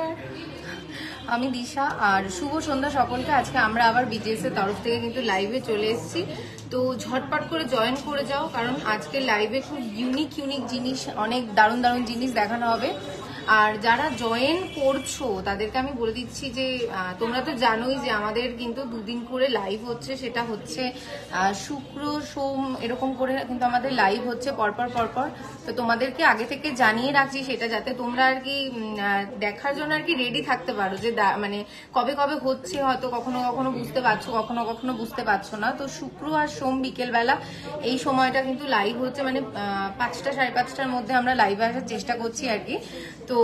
নমস্কার, আমি দিশা আর শুভ সন্ধ্যা সকলকে। আজকে আমরা আবার বিজেএস এর তরফ থেকে কিন্তু লাইভে চলে এসেছি। তো ঝটপট করে জয়েন করে যাও, কারণ আজকে লাইভে খুব ইউনিক জিনিস, অনেক দারুণ জিনিস দেখানো হবে। আর যারা জয়েন করছো তাদেরকে আমি বলে দিচ্ছি যে তোমরা তো জানোই যে আমাদের কিন্তু দুদিন করে লাইভ হচ্ছে, সেটা হচ্ছে শুক্র সোম এরকম করে কিন্তু আমাদের লাইভ হচ্ছে পরপর। তো তোমাদেরকে আগে থেকে জানিয়ে রাখছি সেটা, যাতে তোমরা আর কি দেখার জন্য আর কি রেডি থাকতে পারো যে মানে কবে হচ্ছে। হয়তো কখনো বুঝতে পারছো, কখনো বুঝতে পারছো না। তো শুক্র আর সোম বিকেল বেলা এই সময়টা কিন্তু লাইভ হচ্ছে, মানে 5টা 5:30টার মধ্যে আমরা লাইভে আসার চেষ্টা করছি আর কি। তো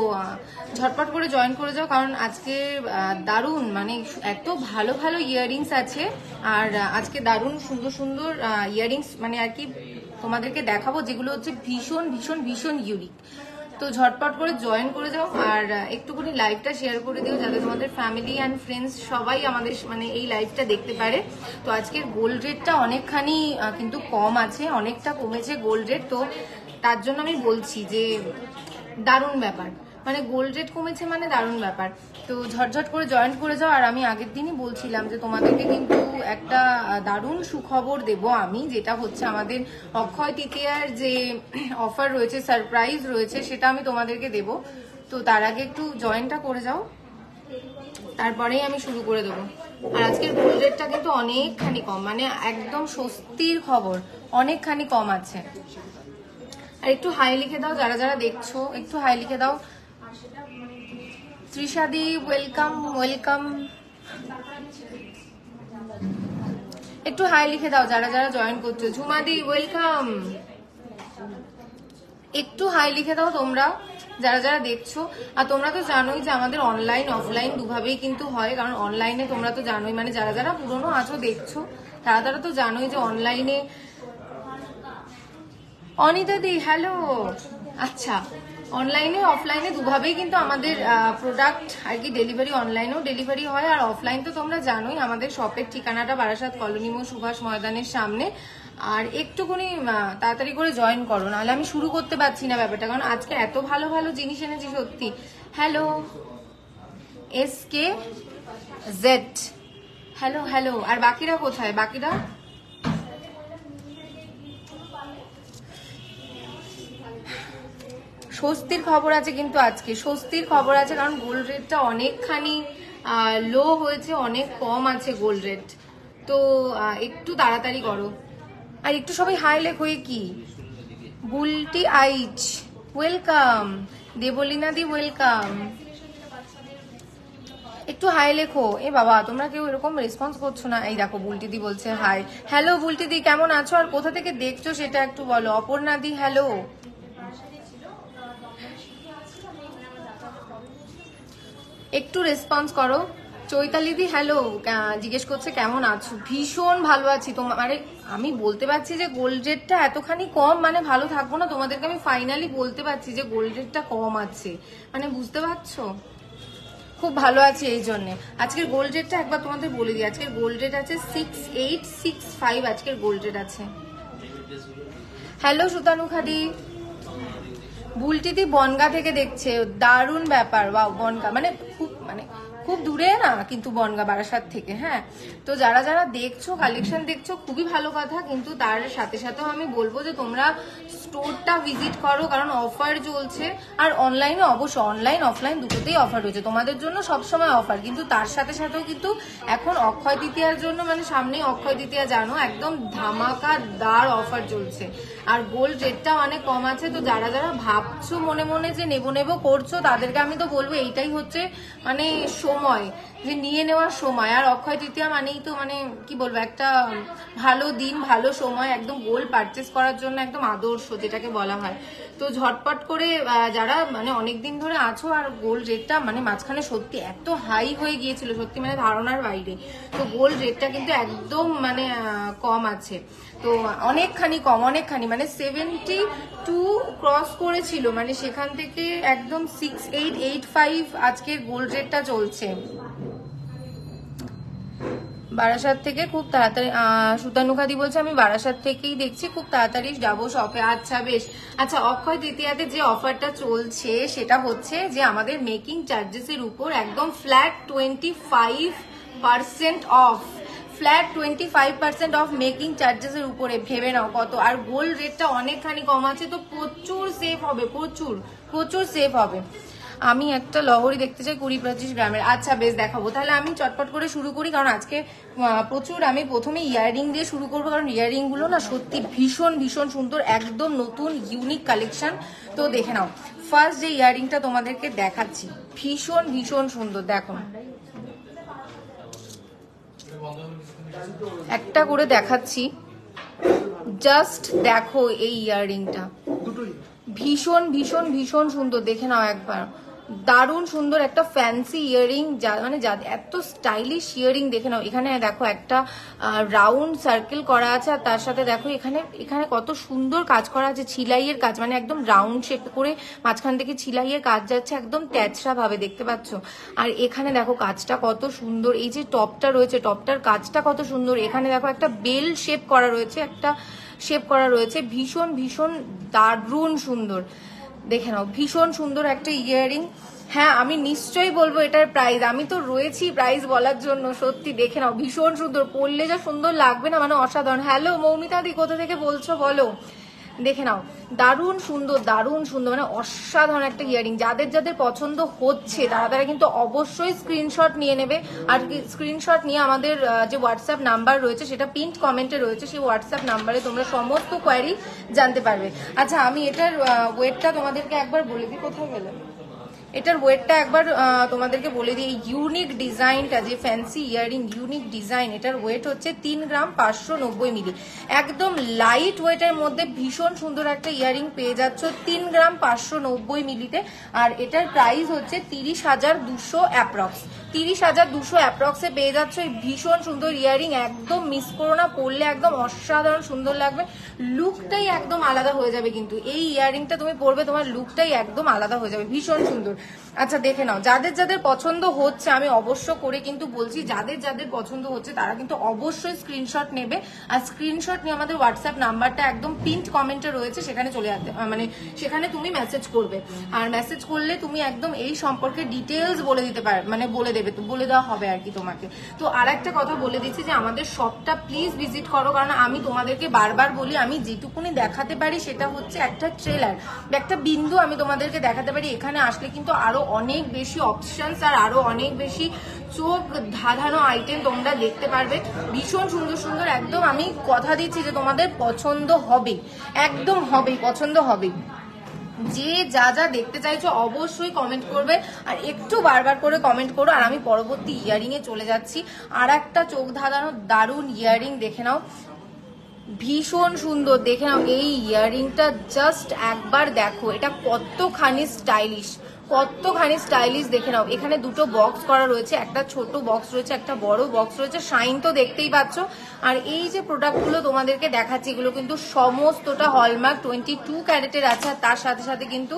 ঝটপট করে জয়েন করে যাও, কারণ আজকে দারুণ মানে এত ভালো ইয়াররিংস আছে। আর আজকে দারুণ সুন্দর ইয়াররিংস মানে আর কি তোমাদেরকে দেখাবো, যেগুলো হচ্ছে ভীষণ ইউনিক। তো ঝটপট করে জয়েন করে যাও আর একটুখানি লাইভটা শেয়ার করে দিও, যাতে তোমাদের ফ্যামিলি অ্যান্ড ফ্রেন্ডস সবাই আমাদের মানে এই লাইভটা দেখতে পারে। তো আজকের গোল্ড রেটটা অনেকখানি কিন্তু কম আছে, অনেকটা কমেছে গোল্ড রেট। তো তার জন্য আমি বলছি যে দারুণ ব্যাপার, মানে গোল্ড রেট কমেছে মানে দারুণ ব্যাপার। তো ঝটঝট করে জয়েন করে যাও। আর আমি আগের দিনই বলছিলাম যে তোমাদেরকে কিন্তু একটা দারুণ সুখবর দেব আমি, যেটা হচ্ছে আমাদের অক্ষয় তৃতীয়ার যে অফার রয়েছে, সারপ্রাইজ রয়েছে, সেটা আমি তোমাদেরকে দেব। তো তার আগে একটু জয়েনটা করে যাও, তারপরেই আমি শুরু করে দেবো। আর আজকের গোল্ড রেটটা কিন্তু অনেকখানি কম, মানে একদম স্বস্তির খবর, অনেকখানি কম আছে। আর একটু হাই লিখে দাও যারা দেখছো, একটু হাই লিখে দাও। ত্রিশাদি ওয়েলকাম, একটু হাই লিখে দাও যারা জয়েন করছো। ঝুমাদি ওয়েলকাম, একটু হাই লিখে দাও তোমরা যারা দেখছো। আর তোমরা তো জানোই যে আমাদের অনলাইন অফলাইন দুভাবেই কিন্তু হয়, কারণ অনলাইনে তোমরা তো জানোই, মানে যারা পুরনো আছো দেখছো তারা তো জানোই যে অনলাইনে। অনিতা দি হ্যালো, আচ্ছা অনলাইনে অফলাইনে দুভাবেই কিন্তু আমাদের প্রোডাক্ট আর কি ডেলিভারি, অনলাইনেও ডেলিভারি হয় আর অফলাইন তো তোমরা জানোই। আমাদের শপের ঠিকানাটা বারাসাত কলোনি মোড় সুভাষ ময়দানের সামনে। আর একটুখানি তাড়াতাড়ি করে জয়েন করো, নাহলে আমি শুরু করতে পারছি না ব্যাপারটা, কারণ আজকে এত ভালো জিনিস এনেছি সত্যি। Hello SK Z, hello. আর বাকিরা কোথায়? বাকিরা স্বস্তির খবর আছে, কিন্তু আজকে স্বস্তির খবর আছে, কারণ গোল্ড রেটটা অনেকখানি লো হয়েছে, অনেক কম আছে গোল্ড রেট। তো একটু তাড়াতাড়ি করো আর একটু সবাই হাই লেখো। কি বুলটি আইচ ওয়েলকাম, দেবলীনা দি ওয়েলকাম, একটু হাই লেখো। এ বাবা তোমরা কেউ এরকম রেসপন্স করছো না। এই দেখো বুলটি দি বলছে হাই। হ্যালো বুলটি দি, কেমন আছো আর কোথা থেকে দেখছো সেটা একটু বলো। অপর্ণা দি হ্যালো, একটু রেসপন্স করো। চৈতালি দি হ্যালো, জিজ্ঞেস করছে কেমন আছো। ভীষণ ভালো আছি। তোমার মানে আমি বলতে পারছি যে গোল্ড রেটটা এতখানি কম, মানে ভালো থাকবো না। তোমাদেরকে আমি ফাইনালি বলতে পারছি যে গোল্ড রেটটা কম আছে, মানে বুঝতে পারছো, খুব ভালো আছি এই জন্য। আজকের গোল্ড রেটটা একবার তোমাদের বলে দিই, আজকের গোল্ড রেট আছে 6865, আজকের গোল্ড রেট আছে। হ্যালো সুতানু খাদি, বুলটিদি বনগা থেকে দেখছে, দারুণ ব্যাপার। ওয়াও, বনগা মানে খুব দূরে না, কিন্তু বনগা বারাসাত থেকে। হ্যাঁ, তো যারা দেখছো কালেকশন দেখছো খুবই ভালো কথা, কিন্তু তার সাথেও আমি বলবো যে তোমরা স্টোরটা ভিজিট করো, কারণ অফার চলছে। আর অনলাইনে অবশ্য অনলাইন অফলাইন দুটোতেই অফার রয়েছে, তোমাদের জন্য সবসময় অফার। কিন্তু তার সাথেও কিন্তু এখন অক্ষয় তৃতীয়ার জন্য, মানে সামনেই অক্ষয় তৃতীয়া জানো, একদম ধামাকাদার অফার চলছে। আর গোল্ড রেটটা অনেক কম আছে। তো যারা ভাবছো মনে যে নেবো করছো, তাদেরকে আমি তো বলবো এইটাই হচ্ছে মানে সময়, যে নিয়ে নেওয়ার সময়। আর অক্ষয় তৃতীয়া মানেই তো মানে কি বলবো, একটা ভালো দিন, ভালো সময়, একদম গোল্ড পারচেস করার জন্য একদম আদর্শ যেটাকে বলা হয়। তো ঝটপট করে যারা মানে অনেকদিন ধরে আছো, আর গোল্ড রেটটা মানে মাঝখানে সত্যি এত হাই হয়ে গিয়েছিল, সত্যি মানে ধারণার বাইরে। তো গোল্ড রেটটা কিন্তু একদম মানে কম আছে, তো অনেকখানি কম, মানে 72 ক্রস করেছিল, মানে সেখান থেকে একদম 6885 আজকের গোল্ড রেটটা চলছে। বারাসাত থেকে খুব তাড়াতাড়ি সুতানুখাদি বলছে আমি বারাসাত থেকেই দেখছি, খুব তাড়াতাড়ি যাবো শপে। আচ্ছা বেশ। আচ্ছা, অক্ষয় তৃতীয়াতে যে অফারটা চলছে সেটা হচ্ছে যে আমাদের মেকিং চার্জেস এর উপর একদম flat 25% of, flat 25% of making charges এর উপরে। ভেবে নাও কত। আর গোল্ড রেটটা অনেকখানি কম আছে, তো প্রচুর সেফ হবে, প্রচুর প্রচুর সেফ হবে। আমি একটা লহরি দেখতে চাই 20-25 গ্রামের। আচ্ছা বেশ, দেখাবো। তাহলে আমি চটপট করে শুরু করি, কারণ আজকে প্রচুর। আমি প্রথমে ইয়াররিং দিয়ে শুরু করবো, কারণ ইয়াররিং গুলো না সত্যি ভীষণ ভীষণ সুন্দর, একদম নতুন ইউনিক কালেকশন। তো দেখে নাও, ফার্স্ট যে ইয়াররিংটা তোমাদেরকে দেখাচ্ছি ভীষণ ভীষণ সুন্দর। দেখো, একটা করে দেখাচ্ছি, জাস্ট দেখো এই ইয়াররিংটা ভীষণ ভীষণ ভীষণ সুন্দর। দেখে নাও একবার, দারুণ সুন্দর একটা ফ্যান্সি ইয়াররিং, মানে এত স্টাইলিশ ইয়াররিং। দেখে নাও, এখানে দেখো একটা রাউন্ড সার্কেল করা আছে, আর তার সাথে দেখো এখানে এখানে কত সুন্দর কাজ করা আছে, ছিলাইয়ের কাজ, মানে একদম রাউন্ড শেপ করে মাঝখান থেকে ছিলাইয়ের কাজ যাচ্ছে, একদম ট্যাচরা ভাবে, দেখতে পাচ্ছ। আর এখানে দেখো কাজটা কত সুন্দর, এই যে টপটা রয়েছে, টপটার কাজটা কত সুন্দর। এখানে দেখো একটা বেল শেপ করা রয়েছে, একটা শেপ করা রয়েছে, ভীষণ ভীষণ দারুণ সুন্দর। দেখে নাও, ভীষণ সুন্দর একটা ইয়াররিং। হ্যাঁ, আমি নিশ্চয়ই বলবো এটার প্রাইস, আমি তো রয়েছি প্রাইস বলার জন্য। সত্যি দেখে নাও, ভীষণ সুন্দর, পরলে যা সুন্দর লাগবে না, মানে অসাধারণ। হ্যালো মৌমিতা দি, কোথা থেকে বলছো বলো। দেখে নাও, দারুণ সুন্দর, দারুণ সুন্দর, মানে অসাধারণ একটা ইয়াররিং। যাদের যাদের পছন্দ হচ্ছে তারা কিন্তু অবশ্যই স্ক্রিনশট নিয়ে নেবে। আর স্ক্রিনশট নিয়ে আমাদের যে হোয়াটসঅ্যাপ নাম্বার রয়েছে, সেটা পিন্ট কমেন্টে রয়েছে, সেই হোয়াটসঅ্যাপ নাম্বারে তোমরা সমস্ত কোয়ারি জানতে পারবে। আচ্ছা, আমি এটার ওয়েটটা তোমাদেরকে একবার বলে দিই। কোথায় গেলে? এটার ওয়েটটা একবার তোমাদেরকে বলে দিই। ইউনিক ডিজাইনটা, যে ফ্যান্সি ইয়াররিং ইউনিক ডিজাইন, এটার ওয়েট হচ্ছে 3 গ্রাম 590 মিলি। একদম লাইট ওয়েটের মধ্যে ভীষণ সুন্দর একটা ইয়াররিং পেয়ে যাচ্ছ 3 গ্রাম 590 মিলিতে। আর এটার প্রাইস হচ্ছে 30,200 অ্যাপ্রক্স। 30,200 অ্যাপ্রক্সে পেয়ে যাচ্ছ এই ভীষণ সুন্দর ইয়াররিং। একদম মিস করো না, পরলে একদম অসাধারণ সুন্দর লাগবে, লুকটাই একদম আলাদা হয়ে যাবে। কিন্তু এই ইয়াররিংটা তুমি পরবে, তোমার লুকটাই একদম আলাদা হয়ে যাবে, ভীষণ সুন্দর। আচ্ছা দেখে নাও, যাদের যাদের পছন্দ হচ্ছে, আমি অবশ্য করে কিন্তু বলছি, যাদের যাদের পছন্দ হচ্ছে তারা কিন্তু অবশ্যই স্ক্রিনশট নেবে। আর স্ক্রিনশট নিয়ে আমাদের হোয়াটসঅ্যাপ নাম্বারটা একদম পিন্ট কমেন্টে রয়েছে, সেখানে চলে যেতে, মানে সেখানে তুমি মেসেজ করবে। আর মেসেজ করলে তুমি একদম এই সম্পর্কে ডিটেলস বলে দিতে পারবে, মানে বলে দেবে, তো বলে দেওয়া হবে আর কি তোমাকে। তো আর একটা কথা বলে দিচ্ছি যে আমাদের শপটা প্লিজ ভিজিট করো, কারণ আমি তোমাদেরকে বারবার বলি, আমি যেটুকুনি দেখাতে পারি সেটা হচ্ছে একটা ট্রেলার, একটা বিন্দু আমি তোমাদেরকে দেখাতে পারি। এখানে আসলে কিন্তু আরো অনেক বেশি অপশনস আর আরো অনেক বেশি চোখ ধাঁধানো আইটেম তোমরা দেখতে পারবে, ভীষণ সুন্দর সুন্দর। একদম আমি কথা দিচ্ছি যে তোমাদের পছন্দ হবে, একদম হবে, পছন্দ হবে। যে যা যা দেখতে চাইছো অবশ্যই কমেন্ট করবে, আর একটু বারবার করে কমেন্ট করো। আর আমি পরবর্তী ইয়ারিং এ চলে যাচ্ছি। আর একটা চোখ ধাঁধানো দারুণ ইয়ারিং দেখে নাও, ভীষণ সুন্দর। দেখে নাও এই ইয়াররিংটা, জাস্ট একবার দেখো এটা কতখানি স্টাইলিশ, কতখানি স্টাইলিশ। দেখে নাও, এখানে দুটো বক্স করা রয়েছে, একটা ছোট বক্স রয়েছে, একটা বড় বক্স রয়েছে, শাইন তো দেখতেই পাচ্ছ। আর এই যে প্রোডাক্টগুলো তোমাদেরকে দেখাচ্ছি, এগুলো কিন্তু সমস্তটা হলমার্ক 22 ক্যারেটের আছে। আর তার সাথে সাথে কিন্তু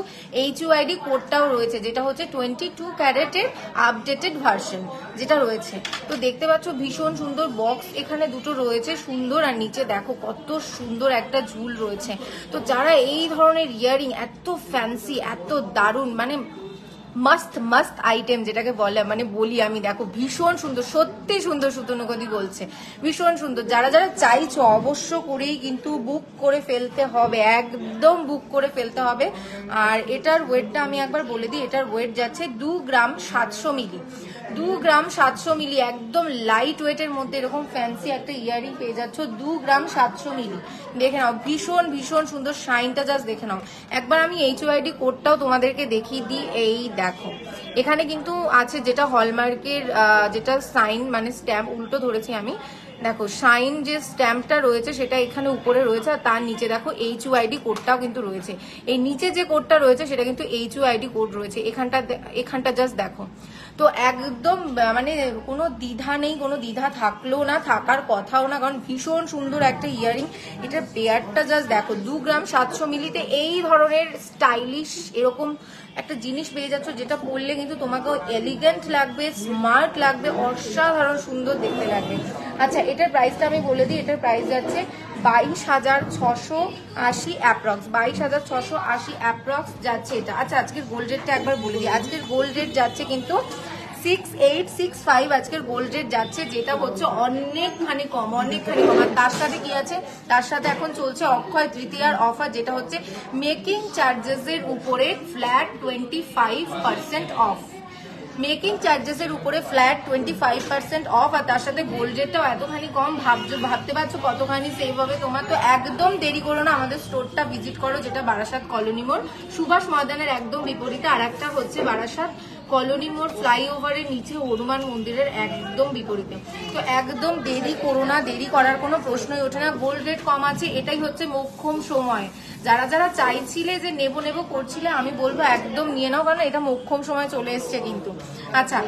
HUID কোডটাও রয়েছে, যেটা হচ্ছে 22 ক্যারেটের আপডেটেড ভার্সন যেটা রয়েছে। তো দেখতে পাচ্ছ ভীষণ সুন্দর বক্স এখানে দুটো রয়েছে, সুন্দর। আর নিচে দেখো কত সুন্দর একটা ঝুল রয়েছে। তো যারা এই ধরনের ইয়াররিং এত ফ্যান্সি, এত দারুণ, মানে মস্ত মস্ত আইটেম যেটাকে বলে, মানে বলি আমি, দেখো ভীষণ সুন্দর, সত্যি সুন্দর। সুতনুকদি বলছে ভীষণ সুন্দর। যারা যারা চাইছো অবশ্য করেই কিন্তু বুক করে ফেলতে হবে, একদম বুক করে ফেলতে হবে। আর এটার ওয়েটটা আমি একবার বলে দিই, এটার ওয়েট যাচ্ছে 2 গ্রাম 700 মিলি। 2 গ্রাম 700 মিলি, একদম লাইট ওয়েটের মধ্যে এরকম ফ্যান্সি একটা ইয়াররিং পেয়ে যাচ্ছ 2 গ্রাম 700 মিলি। দেখে নাও ভীষণ ভীষণ সুন্দর, শাইনটা জাস্ট দেখে নাও। একবার আমি HUID কোডটাও তোমাদেরকে দেখিয়ে দিই। এই দেখো এখানে কিন্তু আছে যেটা হলমার্কের যেটা সাইন, মানে স্ট্যাম্প, উল্টো ধরেছি আমি। দেখো শাইন যে স্ট্যাম্পটা রয়েছে সেটা এখানে উপরে রয়েছে, আর তার নিচে দেখো HUID কোডটাও কিন্তু রয়েছে। এই নিচে যে কোডটা রয়েছে সেটা কিন্তু HUID কোড রয়েছে, এখানটা জাস্ট দেখো। তো একদম মানে কোনো দ্বিধা নেই, কোনো দ্বিধা থাকলেও না, থাকার কথাও না, কারণ ভীষণ সুন্দর একটা ইয়াররিং। এটার পেয়ারটা জাস্ট দেখো, 2 গ্রাম 700 মিলিতে এই ধরনের স্টাইলিশ এরকম একটা জিনিস পেয়ে যাচ্ছ, যেটা পরলে কিন্তু তোমাকেও এলিগেন্ট লাগবে, স্মার্ট লাগবে, অসাধারণ সুন্দর দেখতে লাগবে। আচ্ছা এটার প্রাইসটা আমি বলে দিই, এটার প্রাইস যাচ্ছে 22,680 অ্যাপ্রক্স, 22,680 অ্যাপ্রক্স যাচ্ছে এটা। আচ্ছা আজকের গোল্ড রেটটা একবার বলে দিই, আজকের গোল্ড রেট যাচ্ছে কিন্তু 6865 আজকের গোল্ড রেট যাচ্ছে, যেটা হচ্ছে অনেকখানি কম, অনেকখানি কম। আর তার সাথে কি আছে, তার সাথে এখন চলছে অক্ষয় তৃতীয়ার অফার, যেটা হচ্ছে মেকিং চার্জেসের উপরে ফ্ল্যাট 25% অফ, মেকিং চার্জেসের উপরে ফ্ল্যাট 25% অফ। আর তার সাথে গোল্ড রেটটাও এতখানি কম, ভাবতে পারছো কতখানি সেভ হবে তোমার। তো একদম দেরি করো না, আমাদের স্টোরটা ভিজিট করো, যেটা বারাসাত কলোনি মোড়, সুভাষ ময়দানের একদম বিপরীতে। আর একটা হচ্ছে বারাসাত কলোনি মোড় ফ্লাইওভারের নিচে হনুমান মন্দিরের একদম বিপরীতে। তো একদম দেরি করো না, দেরি করার কোনো প্রশ্নই ওঠে না। গোল্ড রেট কম আছে, এটাই হচ্ছে মোক্ষম সময়। যারা যারা চাইছিলে যে নেবো নেবো করছিলে, আমি বলবো একদম নিয়ে নাও, কারণ এটা মোক্ষম সময় চলে এসছে কিন্তু। আচ্ছা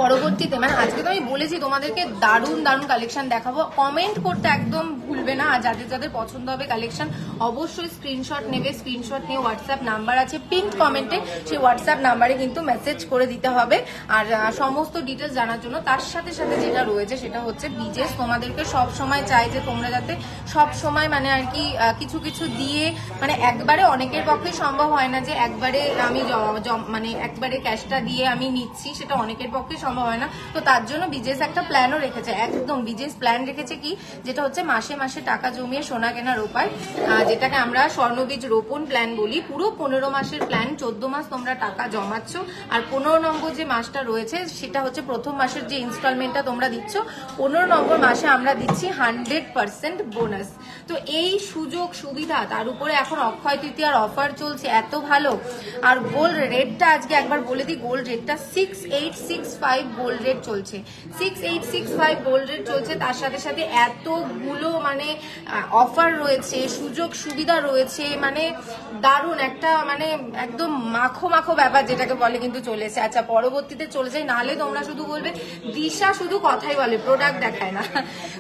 পরবর্তীতে মানে আজকে তো আমি বলেছি তোমাদেরকে দারুণ দারুণ কালেকশন দেখাবো, কমেন্ট করতে একদম ভুলবে না। আর যাদের যাদের পছন্দ হবে কালেকশন অবশ্যই স্ক্রিনশট নেবে, স্ক্রিনশট নিয়ে হোয়াটসঅ্যাপ নাম্বার আছে পিন কমেন্টে, সেই হোয়াটসঅ্যাপ নাম্বারে কিন্তু মেসেজ করে দিতে হবে আর সমস্ত ডিটেলস জানার জন্য। তার সাথে সাথে যেটা রয়েছে সেটা হচ্ছে বিজেস তোমাদেরকে সব সময় চাই যে তোমরা যাতে সব সময় মানে আর কি কিছু কিছু দিয়ে, মানে একবারে অনেকের পক্ষে সম্ভব হয় না যে একবারে আমি মানে একবারে ক্যাশটা দিয়ে আমি নিচ্ছি, সেটা অনেকের পক্ষে সম্ভব হয় না। তো তার জন্য বিজেস একটা প্ল্যানও রেখেছে, একদম বিজেস প্ল্যান রেখেছে কি, যেটা হচ্ছে মাসে মাসে টাকা জমিয়ে সোনা কেনার উপায়, যেটাকে আমরা স্বর্ণবীজ রোপণ প্ল্যান বলি। পুরো 15 মাসের প্ল্যান, 14 মাস তোমরা টাকা জমাচ্ছ, আর 15 নম্বর যে মাসটা রয়েছে সেটা হচ্ছে প্রথম মাসের যে ইনস্টলমেন্টটা তোমরা দিচ্ছ, 15 নম্বর মাসে আমরা দিচ্ছি 100% বোনাস। তো এই সুযোগ সুবিধা, তার উপরে এখন অক্ষয় তৃতীয়ার অফার চলছে এত ভালো। আর গোল্ড রেটটা আজকে একবার বলে দিই, গোল্ড রেটটা 6865 গোল্ড রেট চলছে, 6865 গোল্ড রেট চলছে। তার সাথে সাথে এতগুলো মানে অফার রয়েছে, সুযোগ সুবিধা রয়েছে, মানে দারুণ একটা মানে একদম মাখো মাখো ব্যাপার যেটাকে বলে কিন্তু চলেছে। আচ্ছা পরবর্তীতে চলে যাই, নাহলে তোমরা শুধু বলবে দিশা শুধু কথাই বলে, প্রোডাক্ট দেখায় না।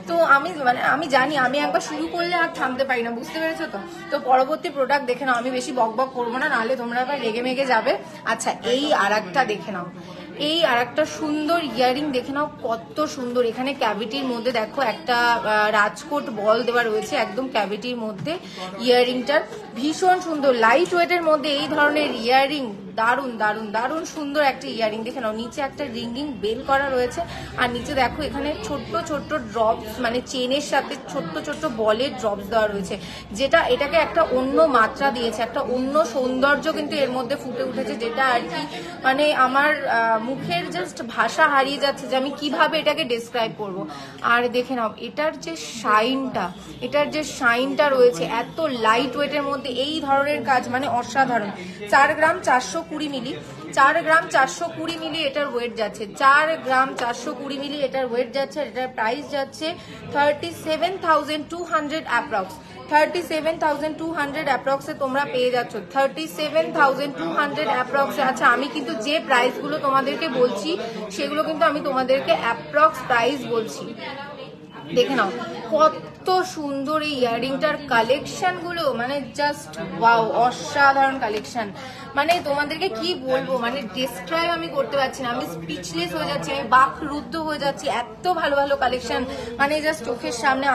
তো আমি মানে আমি জানি আমি একবার শুরু করলে আর থামতে পারি না, বুঝতে পেরেছো তো। তো পরবর্তী প্রোডাক্ট দেখে নাও, আমি বেশি বক বক করবো না, নাহলে তোমরা আবার রেগে মেগে যাবে। আচ্ছা এই আর একটা দেখে নাও, এই আর একটা সুন্দর ইয়ারিং দেখে নাও, কত সুন্দর। এখানে ক্যাভিটির মধ্যে দেখো একটা রাজকোট বল দেওয়া রয়েছে একদম ক্যাভিটির মধ্যে। ইয়ারিংটার ভীষণ সুন্দর, লাইট ওয়েটের মধ্যে এই ধরনের ইয়ারিং দারুণ দারুণ দারুণ সুন্দর একটা ইয়ারিং দেখে নাও। নিচে একটা রিঙ্গিং বেল করা রয়েছে, আর নিচে দেখো এখানে ছোট্ট ছোট্ট ড্রপস, মানে চেনের সাথে ছোট্ট ছোট্ট বলের ড্রপস দেওয়া রয়েছে, যেটা এটাকে একটা অন্য মাত্রা দিয়েছে, একটা অন্য সৌন্দর্য কিন্তু এর মধ্যে ফুটে উঠেছে, যেটা আর কি মানে আমার মুখের জাস্ট ভাষা হারিয়ে যাচ্ছে যে আমি কিভাবে এটাকে ডেসক্রাইব করব। আর দেখে নাও এটার যে শাইনটা, এটার যে শাইনটা রয়েছে এত লাইট ওয়েটের মধ্যে, এই ধরনের কাজ মানে অসাধারণ। 4 গ্রাম 420 মিলি, 4 গ্রাম 420 মিলি এটার ওয়েট যাচ্ছে, 4 গ্রাম 420 মিলি এটার ওয়েট যাচ্ছে। এটার প্রাইস যাচ্ছে 37,200 অ্যাপ্রক্স, 37,200 অ্যাপ্রক্সে তোমরা পেয়ে যাচ্ছ, 37,200 অ্যাপ্রক্সে। আচ্ছা আমি কিন্তু যে প্রাইসগুলো তোমাদেরকে বলছি সেগুলো কিন্তু আমি তোমাদেরকে অ্যাপ্রক্স প্রাইস বলছি। দেখে নাও কত সুন্দর এই ইয়ারিংটার কালেকশন গুলো, মানে জাস্ট ওয়াও, অসাধারণ কালেকশন। মানে তোমাদেরকে কি বলবো, মানে ডিসক্রাইব আমি করতে পারছি না, আমি স্পিচলেস হয়ে যাচ্ছি, আমি বাকরুদ্ধ হয়ে যাচ্ছি, এত ভালো ভালো কালেকশন মানে জাস্ট চোখের সামনে।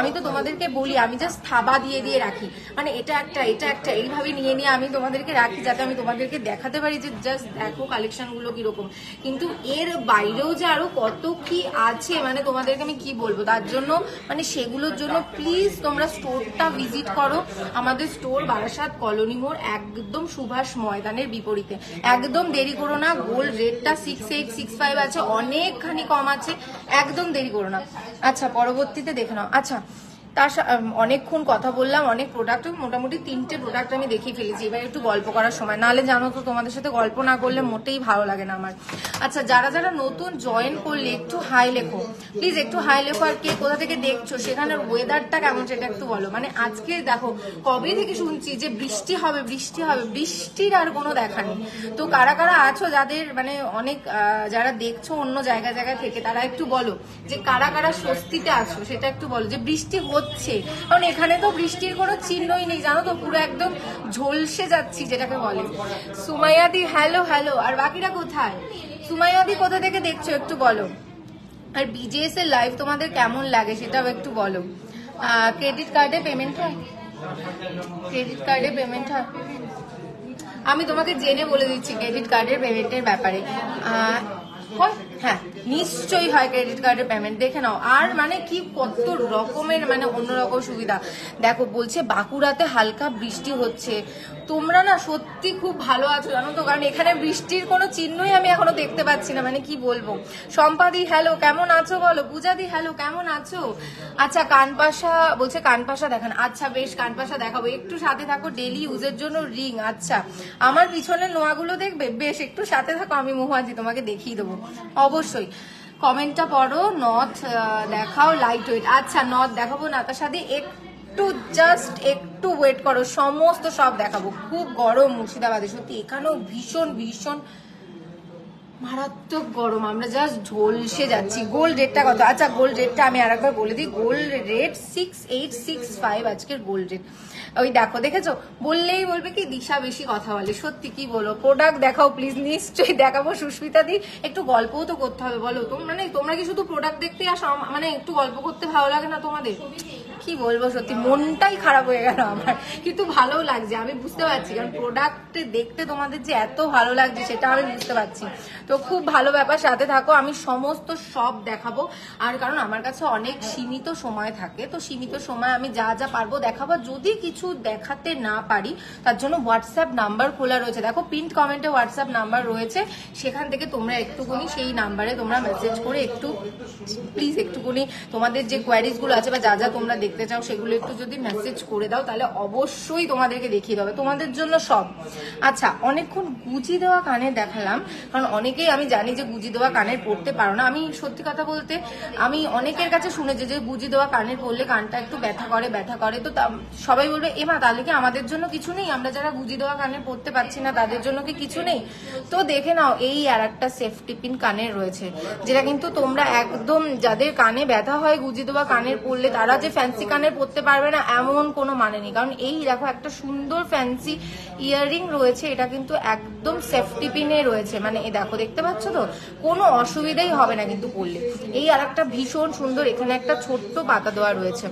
আমি তো তোমাদেরকে বলি, আমি জাস্ট থাবা দিয়ে দিয়ে রাখি, মানে এটা একটা এটা একটা এইভাবে নিয়ে নিয়ে আমি তোমাদেরকে রাখি, যাতে আমি তোমাদেরকে দেখাতে পারি যে জাস্ট দেখো কালেকশন গুলো কিরকম। কিন্তু এর বাইরেও যে আরো কত কি আছে, মানে তোমাদেরকে আমি কি বলবো, তার জন্য মানে সেগুলোর জন্য প্লিজ তোমরা স্টোরটা ভিজিট করো। আমাদের স্টোর বারাসাত কলোনি মোড়, একদম সুভাষ ময়দানের বিপরীতে। একদম দেরি করো না, গোল্ড রেটটা 6865 আছে, অনেকখানি কম আছে, একদম দেরি করো না। আচ্ছা পরবর্তীতে দেখে নাও। আচ্ছা তার অনেকক্ষণ কথা বললাম, অনেক প্রোডাক্ট, মোটামুটি 3টে প্রোডাক্ট আমি দেখিয়ে ফেলেছি। এবার একটু গল্প করার সময়, নাহলে জানো তো তোমাদের সাথে গল্প না করলে মোটেই ভালো লাগে না আমার। আচ্ছা যারা যারা নতুন জয়েন করলে একটু হাই লেখো প্লিজ, একটু হাই লেখো। আর কে কোথা থেকে দেখছো, সেখানের ওয়েদারটা কেমন সেটা একটু বলো। মানে আজকে দেখো কবে থেকে শুনছি যে বৃষ্টি হবে বৃষ্টি হবে, বৃষ্টির আর কোনো দেখা নেই। তো কারা কারা আছো যাদের মানে অনেক যারা দেখছো অন্য জায়গা জায়গা থেকে, তারা একটু বলো যে কারা কারা স্বস্তিতে আছো, সেটা একটু বলো যে বৃষ্টি হচ্ছে। কারণ এখানে তো বৃষ্টির কোনো চিহ্নই নেই, জানো তো, পুরো একদম ঝলসে যাচ্ছি যেটাকে বলে। সুমাইয়াদি হ্যালো হ্যালো, আর বাকিরা কোথায়? সুমাইয়াদি কোথা থেকে দেখছো একটু বলো। আর বিজেএস এর লাইভ তোমাদের কেমন লাগে সেটাও একটু বলো। ক্রেডিট কার্ডে পেমেন্ট হয়? ক্রেডিট কার্ডে পেমেন্ট হয়? আমি তোমাকে জেনে বলে দিচ্ছি ক্রেডিট কার্ডের পেমেন্টের ব্যাপারে। হ্যাঁ নিশ্চয়ই হয় ক্রেডিট কার্ডের পেমেন্ট, দেখে নাও। আর মানে কি কত রকমের মানে অন্যরকম সুবিধা। দেখো বলছে বাঁকুড়াতে হালকা বৃষ্টি হচ্ছে, তোমরা না সত্যি খুব ভালো আছো জানো তো, কারণ এখানে বৃষ্টির কোনো চিহ্নই আমি এখনো দেখতে পাচ্ছি না, মানে কি বলবো। সম্পাদি হ্যালো কেমন আছো বলো, পূজাদি হ্যালো কেমন আছো। আচ্ছা কানপাশা বলছে কানপাশা দেখান, আচ্ছা বেশ কানপাশা দেখাবো, একটু সাথে থাকো। ডেলি ইউজের জন্য রিং, আচ্ছা আমার পিছনের নোয়াগুলো দেখবে, বেশ একটু সাথে থাকো, আমি মহুয়াজি তোমাকে দেখিয়ে দেবো অবশ্যই। কমেন্টটা পড়ো, নথ দেখাও লাইট ওয়েট, আচ্ছা নথ দেখাবো নাতাশাদি, একটু জাস্ট একটু ওয়েট করো, সমস্ত সব দেখাবো। খুব গরম মুর্শিদাবাদে সত্যি, এখানেও ভীষণ ভীষণ মারাত্মক গরম, আমরা জাস্ট ঝলসে যাচ্ছি। গোল্ড রেটটা কত? আচ্ছা গোল্ড রেটটা আমি আরেকবার বলে দিই, গোল্ড রেট 6865 আজকের গোল্ড রেট। ওই দেখো দেখেছো, বললেই বলবে কি দিশা বেশি কথা বলে, সত্যি কি বলো। প্রোডাক্ট দেখাও প্লিজ, নিশ্চয়ই দেখাবো। সুস্মিতা দি একটু গল্পও তো করতে হবে বলো, মানে তোমরা কি শুধু প্রোডাক্ট দেখতে আসো, মানে একটু গল্প করতে ভালো লাগে না তোমাদের? কি বলবো সত্যি মনটাই খারাপ হয়ে গেল আমার, কিন্তু ভালো লাগছে আমি বুঝতে পারছি, কারণ প্রোডাক্ট দেখতে তোমাদের যে এত ভালো লাগছে সেটা আমি বুঝতে পারছি। তো খুব ভালো ব্যাপার, সাথে থাকো, আমি সমস্ত সব দেখাবো। আর কারণ আমার কাছে অনেক সীমিত সময় থাকে, তো সীমিত সময় আমি যা যা পারবো দেখাবো। যদি কিছু দেখাতে না পারি তার জন্য হোয়াটসঅ্যাপ নাম্বার খোলা রয়েছে, দেখো পিন্ট কমেন্টে হোয়াটসঅ্যাপ নাম্বার রয়েছে, সেখান থেকে তোমরা একটুখানি সেই নাম্বারে তোমরা মেসেজ করে একটু প্লিজ একটুখানি তোমাদের যে কোয়ারিজ গুলো আছে বা যা যা তোমরা দেখতে চাও সেগুলো একটু যদি মেসেজ করে দাও, তাহলে অবশ্যই তোমাদেরকে দেখিয়ে দেবে, তোমাদের জন্য সব। আচ্ছা অনেকক্ষণ গুজি দেওয়া কানের দেখালাম, কারণ অনেকেই আমি জানি যে গুজি দেওয়া কানের পরতে পারো না। আমি সত্যি কথা বলতে আমি অনেকের কাছে শুনেছি যে গুজি দেওয়া কানের পরলে কানটা একটু ব্যথা করে, তো সবাই বলবে এমা তাহলে কি আমাদের জন্য কিছু নেই, আমরা যারা গুজি দেওয়া কানের পরতে পারছি না তাদের জন্য কি কিছু নেই? তো দেখে নাও, এই আর একটা সেফটি পিন কানের রয়েছে, যেটা কিন্তু তোমরা একদম যাদের কানে ব্যথা হয় গুজি দেওয়া কানের পরলে তারা যে ফ্যান্সি কানের পরতে পারবে না এমন কোনো মানে নেই, কারণ এই দেখো একটা সুন্দর ফ্যান্সি ইয়াররিং রয়েছে, এটা কিন্তু একদম সেফটি পিনে রয়েছে, মানে এই দেখো দেখতে পাচ্ছ তো, কোনো অসুবিধাই হবে না কিন্তু পরলে। এই আর একটা ভীষণ সুন্দর, এখানে একটা ছোট্ট পাতা দেওয়া রয়েছে,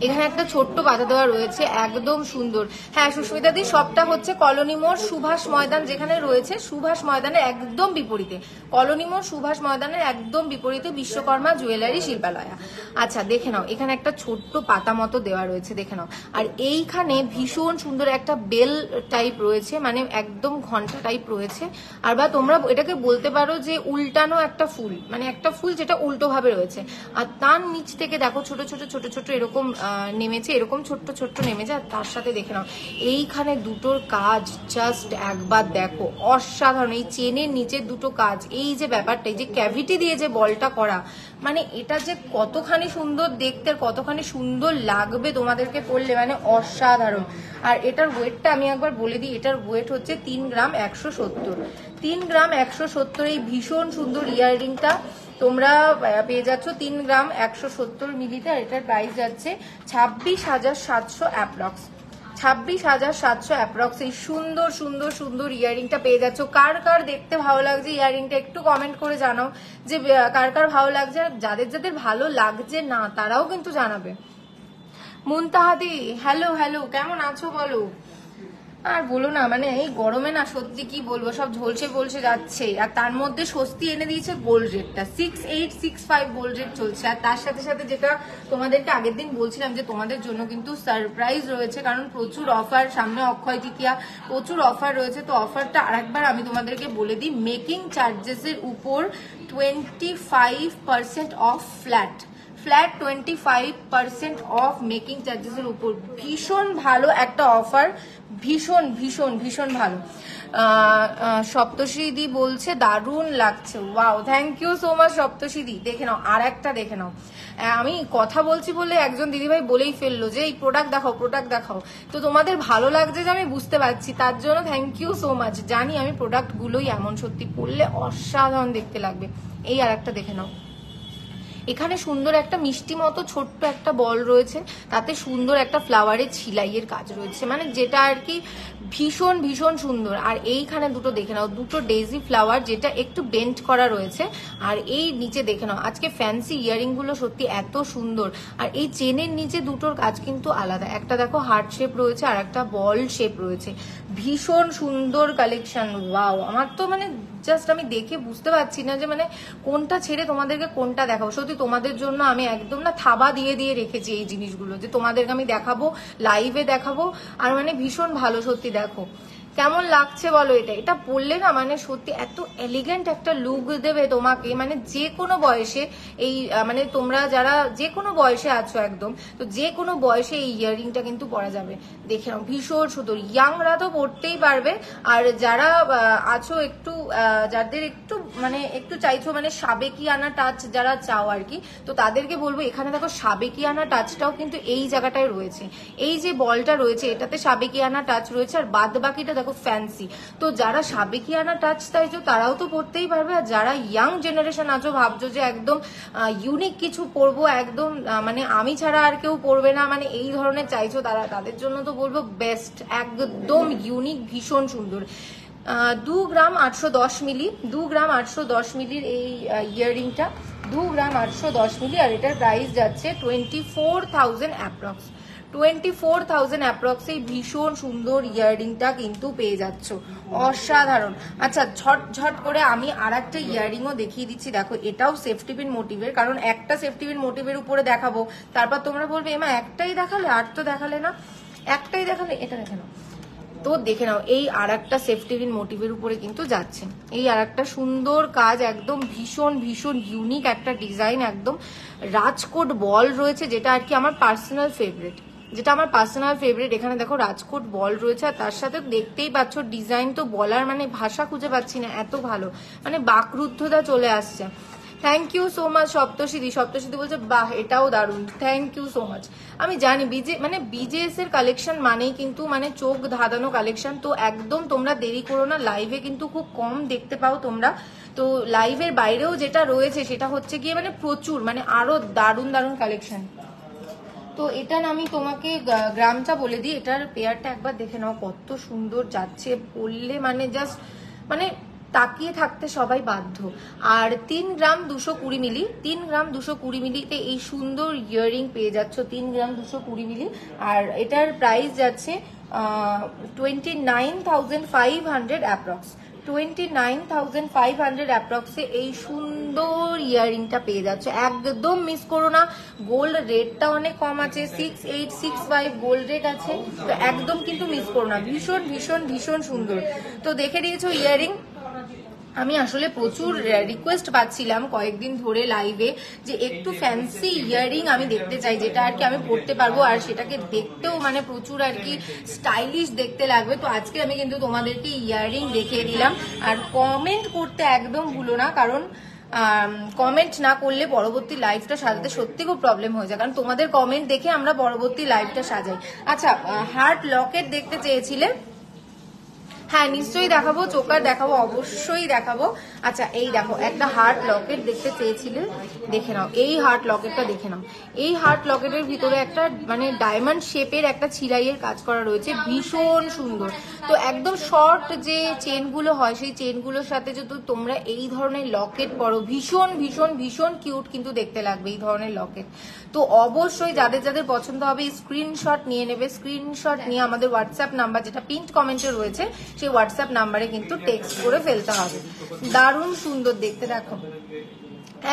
এখানে একটা ছোট্ট পাতা দেওয়া রয়েছে, একদম সুন্দর। হ্যাঁ সুস্মিতা দি, সবটা হচ্ছে কলোনি মোড় সুভাষ ময়দান যেখানে রয়েছে, সুভাষ ময়দানের একদম বিপরীতে, কলোনি মোড় সুভাষ ময়দানের একদম বিপরীতে বিশ্বকর্মা জুয়েলারি শিল্পালয়া। আচ্ছা দেখে নাও, এখানে একটা ছোট্ট পাতা মতো দেওয়া রয়েছে, দেখে নাও। আর এইখানে ভীষণ সুন্দর একটা বেল টাইপ রয়েছে, মানে একদম ঘন্টা টাইপ রয়েছে। আর বা তোমরা এটাকে বলতে পারো যে উল্টানো একটা ফুল, মানে একটা ফুল যেটা উল্টো ভাবে রয়েছে। আর তার নিচ থেকে দেখো ছোট ছোট ছোট ছোট এরকম নেমেছে, এরকম ছোট্ট ছোট্ট নেমেছে। আর তার সাথে দেখে নাও এইখানে দুটোর কাজ জাস্ট একবার দেখো, অসাধারণ। এই চেনের নিচের দুটো কাজ, এই যে ব্যাপারটা, এই যে ক্যাভিটি দিয়ে যে বলটা করা, মানে এটা যে কতখানি সুন্দর দেখতে, কতখানি সুন্দর লাগবে তোমাদেরকে পড়লে, মানে অসাধারণ। আর এটার ওয়েটটা আমি একবার বলে দিই, এটার ওয়েট হচ্ছে 3 গ্রাম 170, 3 গ্রাম 170। এই ভীষণ সুন্দর ইয়াররিংটা তোমরা পেয়ে যাচ্ছ 3 গ্রাম 170 মিলিটার, এটার প্রাইস যাচ্ছে 26,700 অ্যাপ্রক্স, 26,700 অ্যাপ্রক্স। এই সুন্দর সুন্দর সুন্দর ইয়াররিংটা পেয়ে যাচ্ছ। কার কার দেখতে ভালো লাগছে ইয়াররিংটা একটু কমেন্ট করে জানাও, যে কার কার ভালো লাগছে, যাদের যাদের ভালো লাগছে না তারাও কিন্তু জানাবে। মুনতাহাদি হ্যালো হ্যালো কেমন আছো বলো। আর বলো না, মানে এই গরমে না সত্যি কি বলবো, সব ঝলসে বলসে যাচ্ছে। আর তার মধ্যে স্বস্তি এনে দিয়েছে গোল্ড রেটটা, 6865 গোল্ড রেট চলছে। আর তার সাথে সাথে যেটা তোমাদেরকে আগের দিন বলছিলাম যে তোমাদের জন্য কিন্তু সারপ্রাইজ রয়েছে, কারণ প্রচুর অফার, সামনে অক্ষয় তৃতীয়া, প্রচুর অফার রয়েছে। তো অফারটা আরেকবার আমি তোমাদেরকে বলে দিই, মেকিং চার্জেসের উপর 25% অফ, ফ্ল্যাট 25% অফ মেকিং চার্জেসের উপর। ভীষণ ভালো একটা অফার, ভীষণ ভীষণ ভীষণ ভালো। সপ্তশীদি বলছে দারুণ লাগছে, wow thank you so much সপ্তশীদি। দেখে নাও আর একটা দেখে নাও, আমি কথা বলছি বলে একজন দিদিভাই বলেই ফেললো যে এই প্রোডাক্ট দেখাও প্রোডাক্ট দেখাও। তো তোমাদের ভালো লাগছে যে আমি বুঝতে পারছি, তার জন্য থ্যাংক ইউ সো মাচ। জানি আমি প্রোডাক্টগুলোই এমন, সত্যি পরলে অসাধারণ দেখতে লাগবে। এই আর একটা দেখে নাও, এখানে সুন্দর একটা মিষ্টি মতো ছোট্ট একটা বল রয়েছে, তাতে সুন্দর একটা ফ্লাওয়ারের ছিলাইয়ের কাজ রয়েছে, মানে যেটা আর কি ভীষণ ভীষণ সুন্দর। আর এইখানে দুটো দেখে নাও, দুটো ডেজি ফ্লাওয়ার যেটা একটু বেন্ট করা রয়েছে। আর এই নিচে দেখে নাও, আজকে ফ্যান্সি ইয়ারিং গুলো সত্যি এত সুন্দর। আর এই চেনের নিচে দুটোর কাজ কিন্তু আলাদা, একটা দেখো হার্ট শেপ রয়েছে আর একটা বল শেপ রয়েছে। ভীষণ সুন্দর কালেকশন। ওয়াও, আমার তো মানে জাস্ট আমি দেখে বুঝতে পারছি না যে মানে কোনটা ছেড়ে তোমাদেরকে কোনটা দেখাবো। সত্যি তোমাদের জন্য আমি একদম না থাবা দিয়ে দিয়ে রেখেছি এই জিনিসগুলো, যে তোমাদেরকে আমি দেখাবো, লাইভে দেখাবো। আর মানে ভীষণ ভালো সত্যি। দেখো কেমন লাগছে বলো, এটা এটা পরলে না মানে সত্যি এত এলিগেন্ট একটা লুক দেবে তোমাকে, মানে যে কোনো বয়সে এই মানে তোমরা যারা যে কোনো বয়সে আছো একদম, তো যে কোনো বয়সে এই ইয়াররিংটা কিন্তু পরা যাবে। দেখে নাও ভীষণ সুন্দর, ইয়াংরা তো পরতেই পারবে। আর যারা আছো একটু যাদের একটু মানে একটু চাইছো মানে সাবেকিয়ানা টাচ যারা চাও আর কি, তো তাদেরকে বলবো এখানে দেখো সাবেকিয়ানা টাচটাও কিন্তু এই জায়গাটায় রয়েছে। এই যে বলটা রয়েছে এটাতে সাবেকিয়ানা টাচ রয়েছে, আর বাদ বাকিটা দেখো ফ্যান্সি। তো যারা সাবেকিয়ানা টাচ চাইছো তারাও তো পড়তেই পারবে। আর যারা ইয়াং জেনারেশন আছো, ভাবছো যে একদম ইউনিক কিছু পরবো, একদম মানে আমি ছাড়া আর কেউ পরবে না, মানে এই ধরনের চাইছো, তাদের জন্য তো বলবো বেস্ট, একদম ইউনিক, ভীষণ সুন্দর। 2 গ্রাম 810 মিলি, 2 গ্রাম 810 মিলির এই ইয়াররিংটা, 2 গ্রাম 810 মিলি। আর এটার প্রাইস যাচ্ছে 24,000 অ্যাপ্রক্স, 24,000 অ্যাপ্রক্স। এই ভীষণ সুন্দর ইয়াররিংটা কিন্তু পেয়ে যাচ্ছ, অসাধারণ। আচ্ছা ঝট করে আমি আর একটা ইয়াররিংও দেখিয়ে দিচ্ছি। দেখো এটাও সেফটি পিন মোটিভের, কারণ একটা সেফটি পিন মোটিভের উপরে দেখাবো, তারপর তোমরা বলবে এমা একটাই দেখালে, আর তো দেখালে না, একটাই দেখালে, এটা দেখে নাও। তো দেখে নাও এই আর একটা সেফটি পিন মোটিভের উপরে কিন্তু যাচ্ছে, এই আর একটা সুন্দর কাজ, একদম ভীষণ ভীষণ ইউনিক একটা ডিজাইন, একদম রাজকোট বল রয়েছে, যেটা আর কি আমার পার্সোনাল ফেভারিট, এখানে দেখো রাজকোট বল রয়েছে। আর তার সাথে দেখতেই পাচ্ছ ডিজাইন, তো বলার মানে ভাষা খুঁজে পাচ্ছি না, এত ভালো, মানে বাকরুদ্ধতা চলে আসছে। থ্যাংক ইউ সো মাচ সপ্তশীদি বলছে বাহ এটাও দারুণ, থ্যাংক ইউ সো মাচ। আমি জানি বিজেএস এর কালেকশন মানেই কিন্তু মানে চোখ ধাঁধানো কালেকশন, তো একদম তোমরা দেরি করো না, লাইভে কিন্তু খুব কম দেখতে পাও তোমরা। তো লাইভের বাইরেও যেটা রয়েছে সেটা হচ্ছে গিয়ে মানে প্রচুর, মানে আরো দারুণ দারুণ কালেকশন। তো এটা না আমি তোমাকে গ্রামটা বলে দিই, এটার পেয়ারটা একবার দেখে নাও, কত সুন্দর যাচ্ছে, পরলে মানে জাস্ট মানে তাকিয়ে থাকতে সবাই বাধ্য। আর 3 গ্রাম 220 মিলি, 3 গ্রাম 220 মিলিতে এই সুন্দর ইয়াররিং পেয়ে যাচ্ছ, 3 গ্রাম 220 মিলি। আর এটার প্রাইস যাচ্ছে 29,500 অ্যাপ্রক্স, 29,500 অ্যাপ্রক্সে এই সুন্দর ইয়াররিংটা পেয়ে যাচ্ছে, একদম মিস করো না। গোল্ড রেটটা অনেক কম আছে, 6865 গোল্ড রেট আছে, তো একদম কিন্তু মিস করো না, ভীষণ ভীষণ ভীষণ সুন্দর। তো দেখে নিয়েছো ইয়াররিং। আমি আসলে প্রচুর রিকোয়েস্ট পাচ্ছিলাম কয়েকদিন ধরে লাইভে যে একটু ফ্যান্সি ইয়াররিং আমি দেখতে চাই, যেটা আর কি আমি পরতে পারবো আর সেটাকে দেখতেও মানে প্রচুর আর কি স্টাইলিশ দেখতে লাগবে। তো আজকে আমি কিন্তু তোমাদেরকে ইয়াররিং দেখিয়ে দিলাম। আর কমেন্ট করতে একদম ভুলো না, কারণ কমেন্ট না করলে পরবর্তী লাইভটা সাজাতে সত্যি খুব প্রবলেম হয়ে যায়, কারণ তোমাদের কমেন্ট দেখে আমরা পরবর্তী লাইভটা সাজাই। আচ্ছা হার্ট লকেট দেখতে চেয়েছিলে, হ্যাঁ নিশ্চয়ই দেখাবো, চোকার দেখাবো, অবশ্যই দেখাবো। আচ্ছা এই দেখো একটা হার্ট লকেট দেখতে চেয়েছিলে, দেখে নাও এই হার্ট লকেটটা দেখে নাও। এই হার্ট লকেটের ভিতরে একটা মানে ডায়মন্ড শেপের একটা ছিলাইয়ের কাজ করা রয়েছে, ভীষণ সুন্দর। তো একদম শর্ট যে চেনগুলো হয় সেই চেনগুলোর সাথে যদি তোমরা এই ধরনের লকেট পরো, ভীষণ ভীষণ ভীষণ কিউট কিন্তু দেখতে লাগবে এই ধরনের লকেট। তো অবশ্যই যাদের যাদের পছন্দ হবে স্ক্রিনশট নিয়ে নেবে, স্ক্রিনশট নিয়ে আমাদের হোয়াটসঅ্যাপ নাম্বার যেটা পিনড কমেন্টে রয়েছে সেই হোয়াটসঅ্যাপ নাম্বারে কিন্তু টেক্সট করে ফেলতে হবে। দারুণ সুন্দর দেখতে, দেখো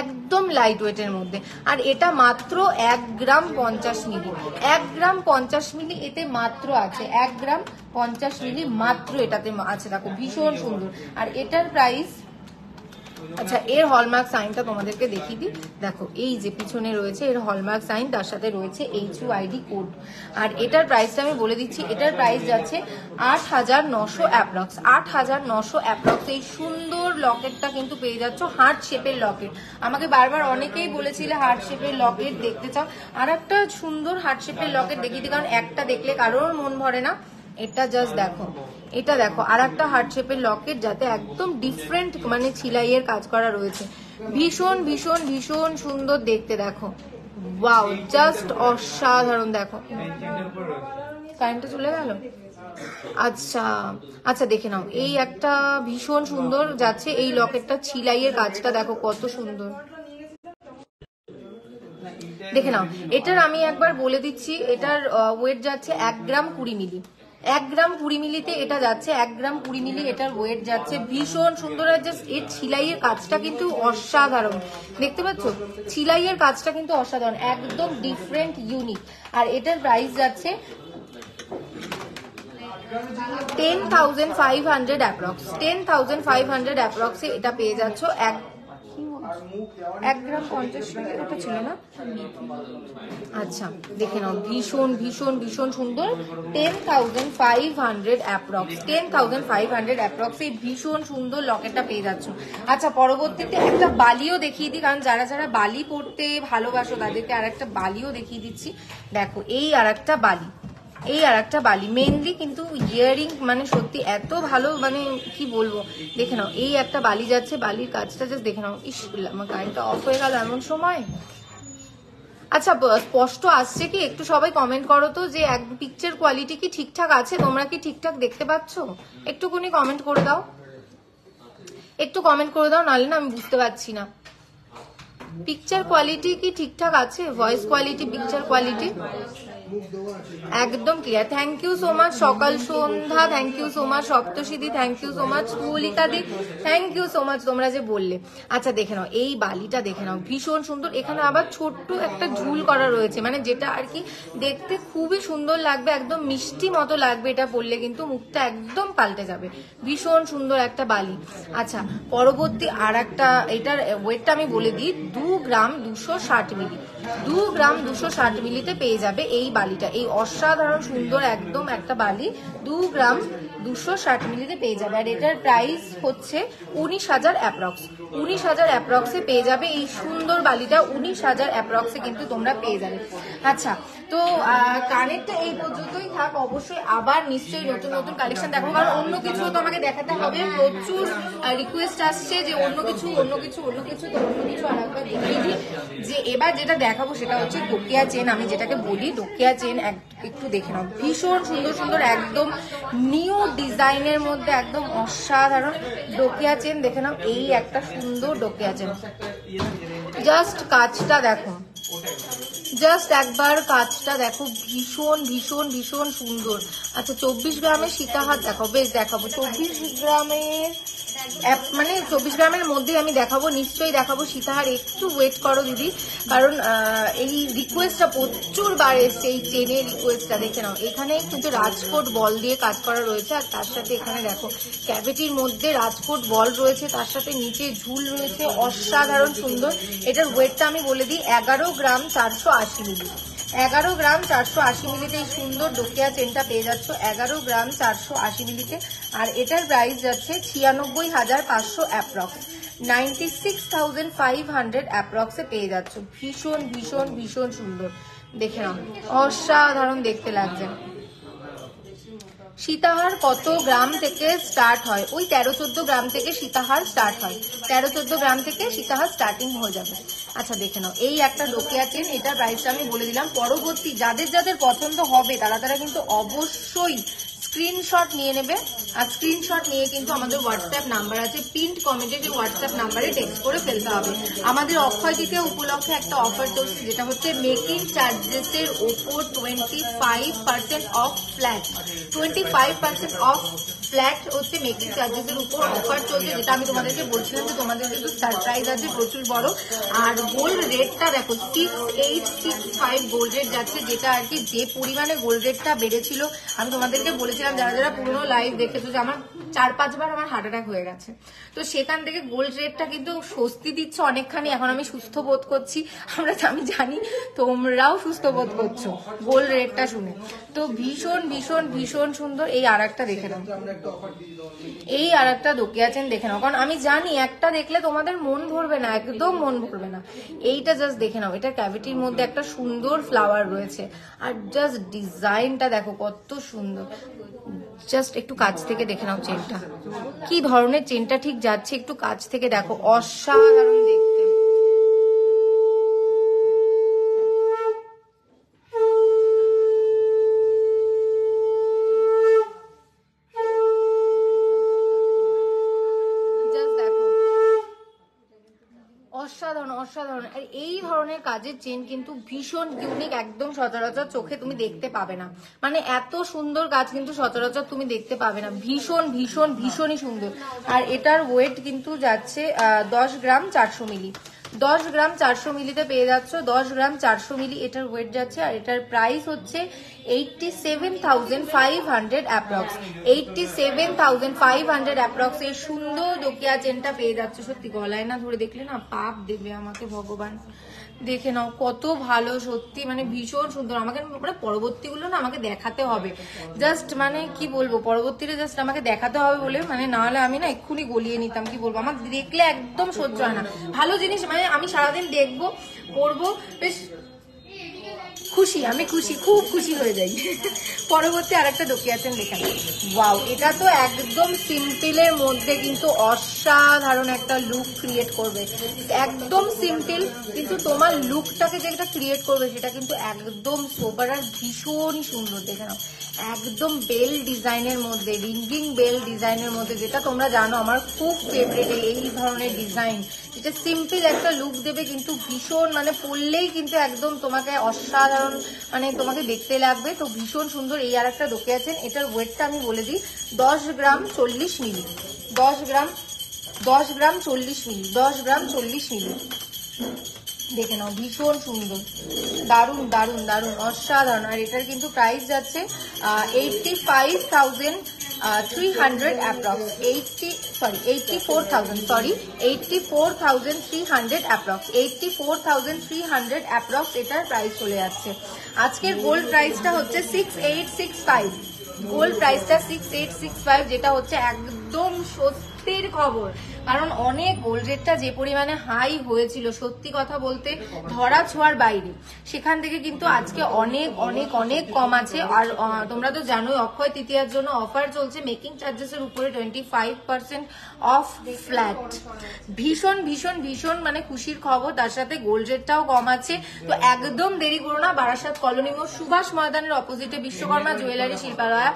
একদম লাইট ওয়েটের মধ্যে। আর এটা মাত্র 1 গ্রাম 50 মিলি, 1 গ্রাম 50 মিলি এতে মাত্র আছে, 1 গ্রাম 50 মিলি মাত্র এটাতে আছে, দেখো ভীষণ সুন্দর। আর এটার প্রাইস, আচ্ছা এর হলমার্ক সাইনটা তোমাদেরকে দেখিয়ে দিই, দেখো এই যে পিছনে রয়েছে এর হলমার্ক সাইন, তার সাথে রয়েছে HUID কোড। আর এটার প্রাইসটা আমি বলে দিচ্ছি, এটার প্রাইস যাচ্ছে 8,900 অ্যাপ্রক্স, 8,900 অ্যাপ্রক্স। এই সুন্দর লকেটটা কিন্তু পেয়ে যাচ্ছ, হার্ট শেপের লকেট। আমাকে বারবার অনেকেই বলেছিলে হার্ট শেপের লকেট দেখতে চাও, আর একটা সুন্দর হার্ট শেপের লকেট দেখিয়ে দিই, কারণ একটা দেখলে কারোর মন ভরে না। এটা জাস্ট দেখো, এটা দেখো আর একটা হার্ট শেপের লকেট, যাতে একদম ডিফারেন্ট মানে ছিলাইয়ের কাজ করা রয়েছে, ভীষণ ভীষণ ভীষণ সুন্দর দেখতে। দেখো ওয়াও জাস্ট অসাধারণ। দেখো কারেন্টটা চলে গেল, আচ্ছা আচ্ছা, দেখে নাও, এই একটা ভীষণ সুন্দর যাচ্ছে, এই লকেটটা ছিলাইয়ের কাজটা দেখো কত সুন্দর, দেখে নাও। এটার আমি একবার বলে দিচ্ছি, এটার ওয়েট যাচ্ছে 1 গ্রাম 20 মিলি। 1 গ্রাম 20 মিলিতে এটা যাচ্ছে, 1 গ্রাম 20 মিলি এটার ওয়েট যাচ্ছে। ভীষণ সুন্দর। আর জাস্ট এর ছিলাইয়ের কাজটা কিন্তু অসাধারণ, দেখতে পাচ্ছ ছিলাইয়ের কাজটা কিন্তু অসাধারণ, একদম ডিফারেন্ট, ইউনিক। আর এটার প্রাইস যাচ্ছে 10,500 অ্যাপ্রক্স। 10,500 অ্যাপ্রক্সে এটা পেয়ে যাচ্ছ। 1 গ্রাম 50 টাকা এটা ছিল না? আচ্ছা, দেখে নাও, ভীষণ ভীষণ ভীষণ সুন্দর। 10,500 অ্যাপ্রক্স, 10,500 অ্যাপ্রক্স এই ভীষণ সুন্দর লকেটটা পেয়ে যাচ্ছ। আচ্ছা, পরবর্তীতে একটা বালিও দেখিয়ে দিই, কারণ যারা যারা বালি পড়তে ভালোবাসো তাদেরকে আর একটা বালিও দেখিয়ে দিচ্ছি। দেখো, এই আর একটা বালি, এই আর একটা বালি, মেনলি কিন্তু ইয়ারিং মানে সত্যি এত ভালো, মানে কি বলবো, দেখে নাও, এই একটা বালি যাচ্ছে, বালির কাজটা জাস্ট দেখে নাও। ইস, আমার কারেন্টটা অফ হয়ে গেল এমন সময়। আচ্ছা, স্পষ্ট আসছে কি? একটু সবাই কমেন্ট করো তো যে পিকচার কোয়ালিটি কি ঠিকঠাক আছে, তোমরা কি ঠিকঠাক দেখতে পাচ্ছ? একটুকুনি কমেন্ট করে দাও, একটু কমেন্ট করে দাও, নাহলে না আমি বুঝতে পারছি না। পিকচার কোয়ালিটি কি ঠিকঠাক আছে? ভয়েস কোয়ালিটি, পিকচার কোয়ালিটি একদম clear. Thank you so much সকাল সন্ধ্যা, থ্যাংক ইউ সো মাচ সপ্তশীদি, থ্যাংক ইউ সো মাচ মল্লিকাদি, থ্যাংক ইউ সো মাচ তোমরা যে বললে। আচ্ছা, দেখে নাও, এই বালিটা দেখে নাও, ভীষণ সুন্দর। এখানে আবার ছোট্ট একটা ঝুল করা রয়েছে, মানে যেটা আর কি দেখতে খুবই সুন্দর লাগবে, একদম মিষ্টি মতো লাগবে। এটা পরলে কিন্তু মুখটা একদম পাল্টে যাবে। ভীষণ সুন্দর একটা বালি। আচ্ছা, পরবর্তী আর একটা, এটার ওয়েটটা আমি বলে দিই, 2 গ্রাম 260 মিলি। 2 গ্রাম 260 মিলিতে পেয়ে যাবে এই বালিটা, এই অসাধারণ সুন্দর একদম একটা বালি 2 গ্রাম 260 মিলিতে পেয়ে যাবে। আর এটার প্রাইস হচ্ছে 19,000 অ্যাপ্রক্স। 19,000 অ্যাপ্রক্সে পেয়ে যাবে এই সুন্দর বালিটা, 19,000 অ্যাপ্রক্সে কিন্তু তোমরা পেয়ে যাবে। আচ্ছা, তো কানেরটা এই পর্যন্তই থাক। অবশ্যই আবার নিশ্চয়ই নতুন নতুন কালেকশন দেখাবো, কারণ অন্য কিছু তো আমাকে দেখাতে হবে। প্রচুর রিকোয়েস্ট আসছে যে অন্য কিছু অন্য কিছু অন্য কিছু, তো অন্য কিছু আর একবার দেখিয়ে দিই। যে এবার যেটা দেখাবো সেটা হচ্ছে ডোকিয়া চেন, আমি যেটাকে বলি ডোকিয়া চেন। একটু দেখে নাও, ভীষণ সুন্দর সুন্দর একদম নিউ ডিজাইনের মধ্যে একদম অসাধারণ ডোকিয়া চেন। দেখে নাও, এই একটা সুন্দর ডোকিয়া চেন, জাস্ট কাজটা দেখো, জাস্ট একবার কাজটা দেখো, ভীষণ ভীষণ ভীষণ সুন্দর। আচ্ছা, 24 গ্রামের সীতাহার দেখাবো, বেশ দেখাবো 24 গ্রামের, মানে 24 গ্রামের মধ্যে আমি দেখাবো, নিশ্চয়ই দেখাবো সীতাহার। একটু ওয়েট করো দিদি, কারণ এই রিকোয়েস্টটা প্রচুর বার এসছে, এই চেনের রিকোয়েস্টটা। দেখে নাও, এখানে কিন্তু রাজকোট বল দিয়ে কাজ করা রয়েছে, আর তার সাথে এখানে দেখো ক্যাভিটির মধ্যে রাজকোট বল রয়েছে, তার সাথে নিচে ঝুল রয়েছে, অসাধারণ সুন্দর। এটার ওয়েটটা আমি বলে দিই, 11 গ্রাম 480 মিলি। 11 গ্রাম 480 মিলিতে এই সুন্দর ডোকিয়া চেনটা পেয়ে যাচ্ছ, 11 গ্রাম 480 মিলিতে। আর এটার প্রাইস যাচ্ছে 96,500 অ্যাপ্রক্স, 96,500 অ্যাপ্রক্সে পেয়ে যাচ্ছ। ভীষণ ভীষণ ভীষণ সুন্দর, দেখে নাও, অসাধারণ দেখতে লাগছে। সীতাহার কত গ্রাম থেকে স্টার্ট হয়? ওই 13-14 গ্রাম থেকে সীতাহার স্টার্ট হয়, 13-14 গ্রাম থেকে সীতাহার স্টার্টিং হয়ে যাবে। আচ্ছা, দেখে নাও, এই একটা ডোকিয়া চেন, এটার প্রাইসটা আমি বলে দিলাম। পরবর্তী যাদের যাদের পছন্দ হবে তারা তারা কিন্তু অবশ্যই স্ক্রিনশট নিয়ে নেবে। আর স্ক্রিনশট নিয়ে কিন্তু আমাদের হোয়াটসঅ্যাপ নাম্বার আছে, পিন্ড কমেন্টে যে হোয়াটসঅ্যাপ নাম্বারে টেক্সট করে ফেলতে হবে। আমাদের অক্ষয় তৃতীয়া উপলক্ষে একটা অফার চলছে, যেটা হচ্ছে মেকিং চার্জেসের ওপর 25% অফ ফ্ল্যাট, 25% অফ ফ্ল্যাট হচ্ছে মেকিং চার্জেসের উপর অফার চলছে, যেটা আমি তোমাদেরকে বলছিলাম যে তোমাদের কিন্তু সারপ্রাইজ আছে প্রচুর বড়। আর গোল্ড রেটটা দেখো, 6865 গোল্ড রেট যাচ্ছে, যেটা আর কি যে পরিমাণে গোল্ড রেটটা বেড়েছিল আমি তোমাদেরকে বলেছিলাম, যারা যারা পুরোনো লাইভ দেখেছো, যে আমার 4-5 বার আমার হার্ট অ্যাটাক হয়ে গেছে। তো সেখান থেকে গোল্ড রেটটা কিন্তু স্বস্তি দিচ্ছে অনেকখানি, এখন আমি সুস্থ বোধ করছি। আমি জানি তোমরাও সুস্থ বোধ করছো গোল্ড রেটটা শুনে। তো ভীষণ ভীষণ ভীষণ সুন্দর। এই আর একটা দেখে নাও, এই আর একটা ডোকিয়া চেন দেখে নাও, কারণ আমি জানি একটা দেখলে তোমাদের মন ভরবে না, একদম মন ভরবে না। এইটা জাস্ট দেখে নাও, এটা ক্যাভিটির মধ্যে একটা সুন্দর ফ্লাওয়ার রয়েছে, আর জাস্ট ডিজাইনটা দেখো কত সুন্দর। জাস্ট একটু কাছ থেকে দেখে নাও চেনটা, কি ধরনের চেনটা ঠিক যাচ্ছে, একটু কাছ থেকে দেখো, অসাধারণ দেখতে। ধরনের কাজের চেন কিন্তু ভীষণ ইউনিক, একদম সচরাচর চোখে তুমি দেখতে পাবে না, মানে এত সুন্দর কাজ কিন্তু সচরাচর তুমি দেখতে পাবে না, ভীষণ ভীষণ ভীষণই সুন্দর। আর এটার ওয়েট কিন্তু যাচ্ছে 10 গ্রাম 400 মিলি, 10 গ্রাম 400 মিলিতে পেয়ে যাচ্ছ, 10 গ্রাম 400 মিলি এটার ওয়েট যাচ্ছে। আর এটার প্রাইস হচ্ছে 87,500 অ্যাপ্রক্স, 87,500 অ্যাপ্রক্স। এই সুন্দর দোকিয়া চেনটা পেয়ে যাচ্ছে। সত্যি গলায় না ধরে দেখলে না পাপ দেবে আমাকে ভগবান। দেখে নাও কত ভালো, সত্যি মানে ভীষণ সুন্দর। আমাকে মানে পরবর্তীগুলো না আমাকে দেখাতে হবে, জাস্ট মানে কি বলবো, পরবর্তীতে জাস্ট আমাকে দেখাতে হবে বলে, মানে না হলে আমি না এক্ষুনি গলিয়ে নিতাম। কি বলবো, আমার দেখলে একদম সহ্য হয় না। ভালো জিনিস মানে আমি সারাদিন দেখবো পরবো, বেশ খুশি, আমি খুশি, খুব খুশি হয়ে যাই। পরবর্তী আরেকটা দোকিয়া চেন দেখেন। ওয়াও, এটা তো একদম সিম্পলের মধ্যে কিন্তু অসাধারণ একটা লুক ক্রিয়েট করবে। একদম সিম্পল কিন্তু তোমার লুকটাকে যেটা ক্রিয়েট করবে সেটা কিন্তু একদম সোবার আর ভীষণই সুন্দর। দেখে নাও, একদম বেল ডিজাইনের মধ্যে, রিঙ্গিং বেল ডিজাইনের মধ্যে, যেটা তোমরা জানো আমার খুব ফেভারিট এই ধরনের ডিজাইন। এটা সিম্পল একটা লুক দেবে কিন্তু ভীষণ, মানে পরলেই কিন্তু একদম তোমাকে অসাধারণ, মানে তোমাকে দেখতে লাগবে। তো ভীষণ সুন্দর। এই আর একটা দোকিয়া চেন, এটার ওয়েটটা আমি বলে দিই 10 গ্রাম 40 মিলি, 10 গ্রাম 40 মিলি, 10 গ্রাম 40 মিলি। দেখে নাও ভীষণ সুন্দর, দারুণ দারুণ দারুণ, অসাধারণ। আর এটার কিন্তু প্রাইস যাচ্ছে 85,300 অ্যাপ্রক্স, 84,300 অ্যাপ্রক্স, 84,300 অ্যাপ্রক্স এটার প্রাইস চলে যাচ্ছে। আজকের গোল্ড প্রাইসটা হচ্ছে 6865, গোল্ড প্রাইসটা 6865, যেটা হচ্ছে একদম সত্যির খবর। কারণ অনেক গোল্ড রেটটা যে পরিমাণে হাই হয়েছিল, সত্যি কথা বলতে ধরা ছোঁয়ার বাইরে, সেখান থেকে কিন্তু আজকে অনেক অনেক অনেক কম আছে। আর তোমরা তো জানোই অক্ষয় তৃতীয়ার জন্য অফার চলছে, মেকিং চার্জেসের উপরে 25% অফ ফ্ল্যাট। ভীষণ ভীষণ ভীষণ মানে খুশির খবর, তার সাথে গোল্ড রেটটাও কম আছে। তো একদম দেরি করো না, বারাসাত কলোনি মোড় সুভাষ ময়দানের অপোজিটে বিশ্বকর্মা জুয়েলারি শিল্পালয়,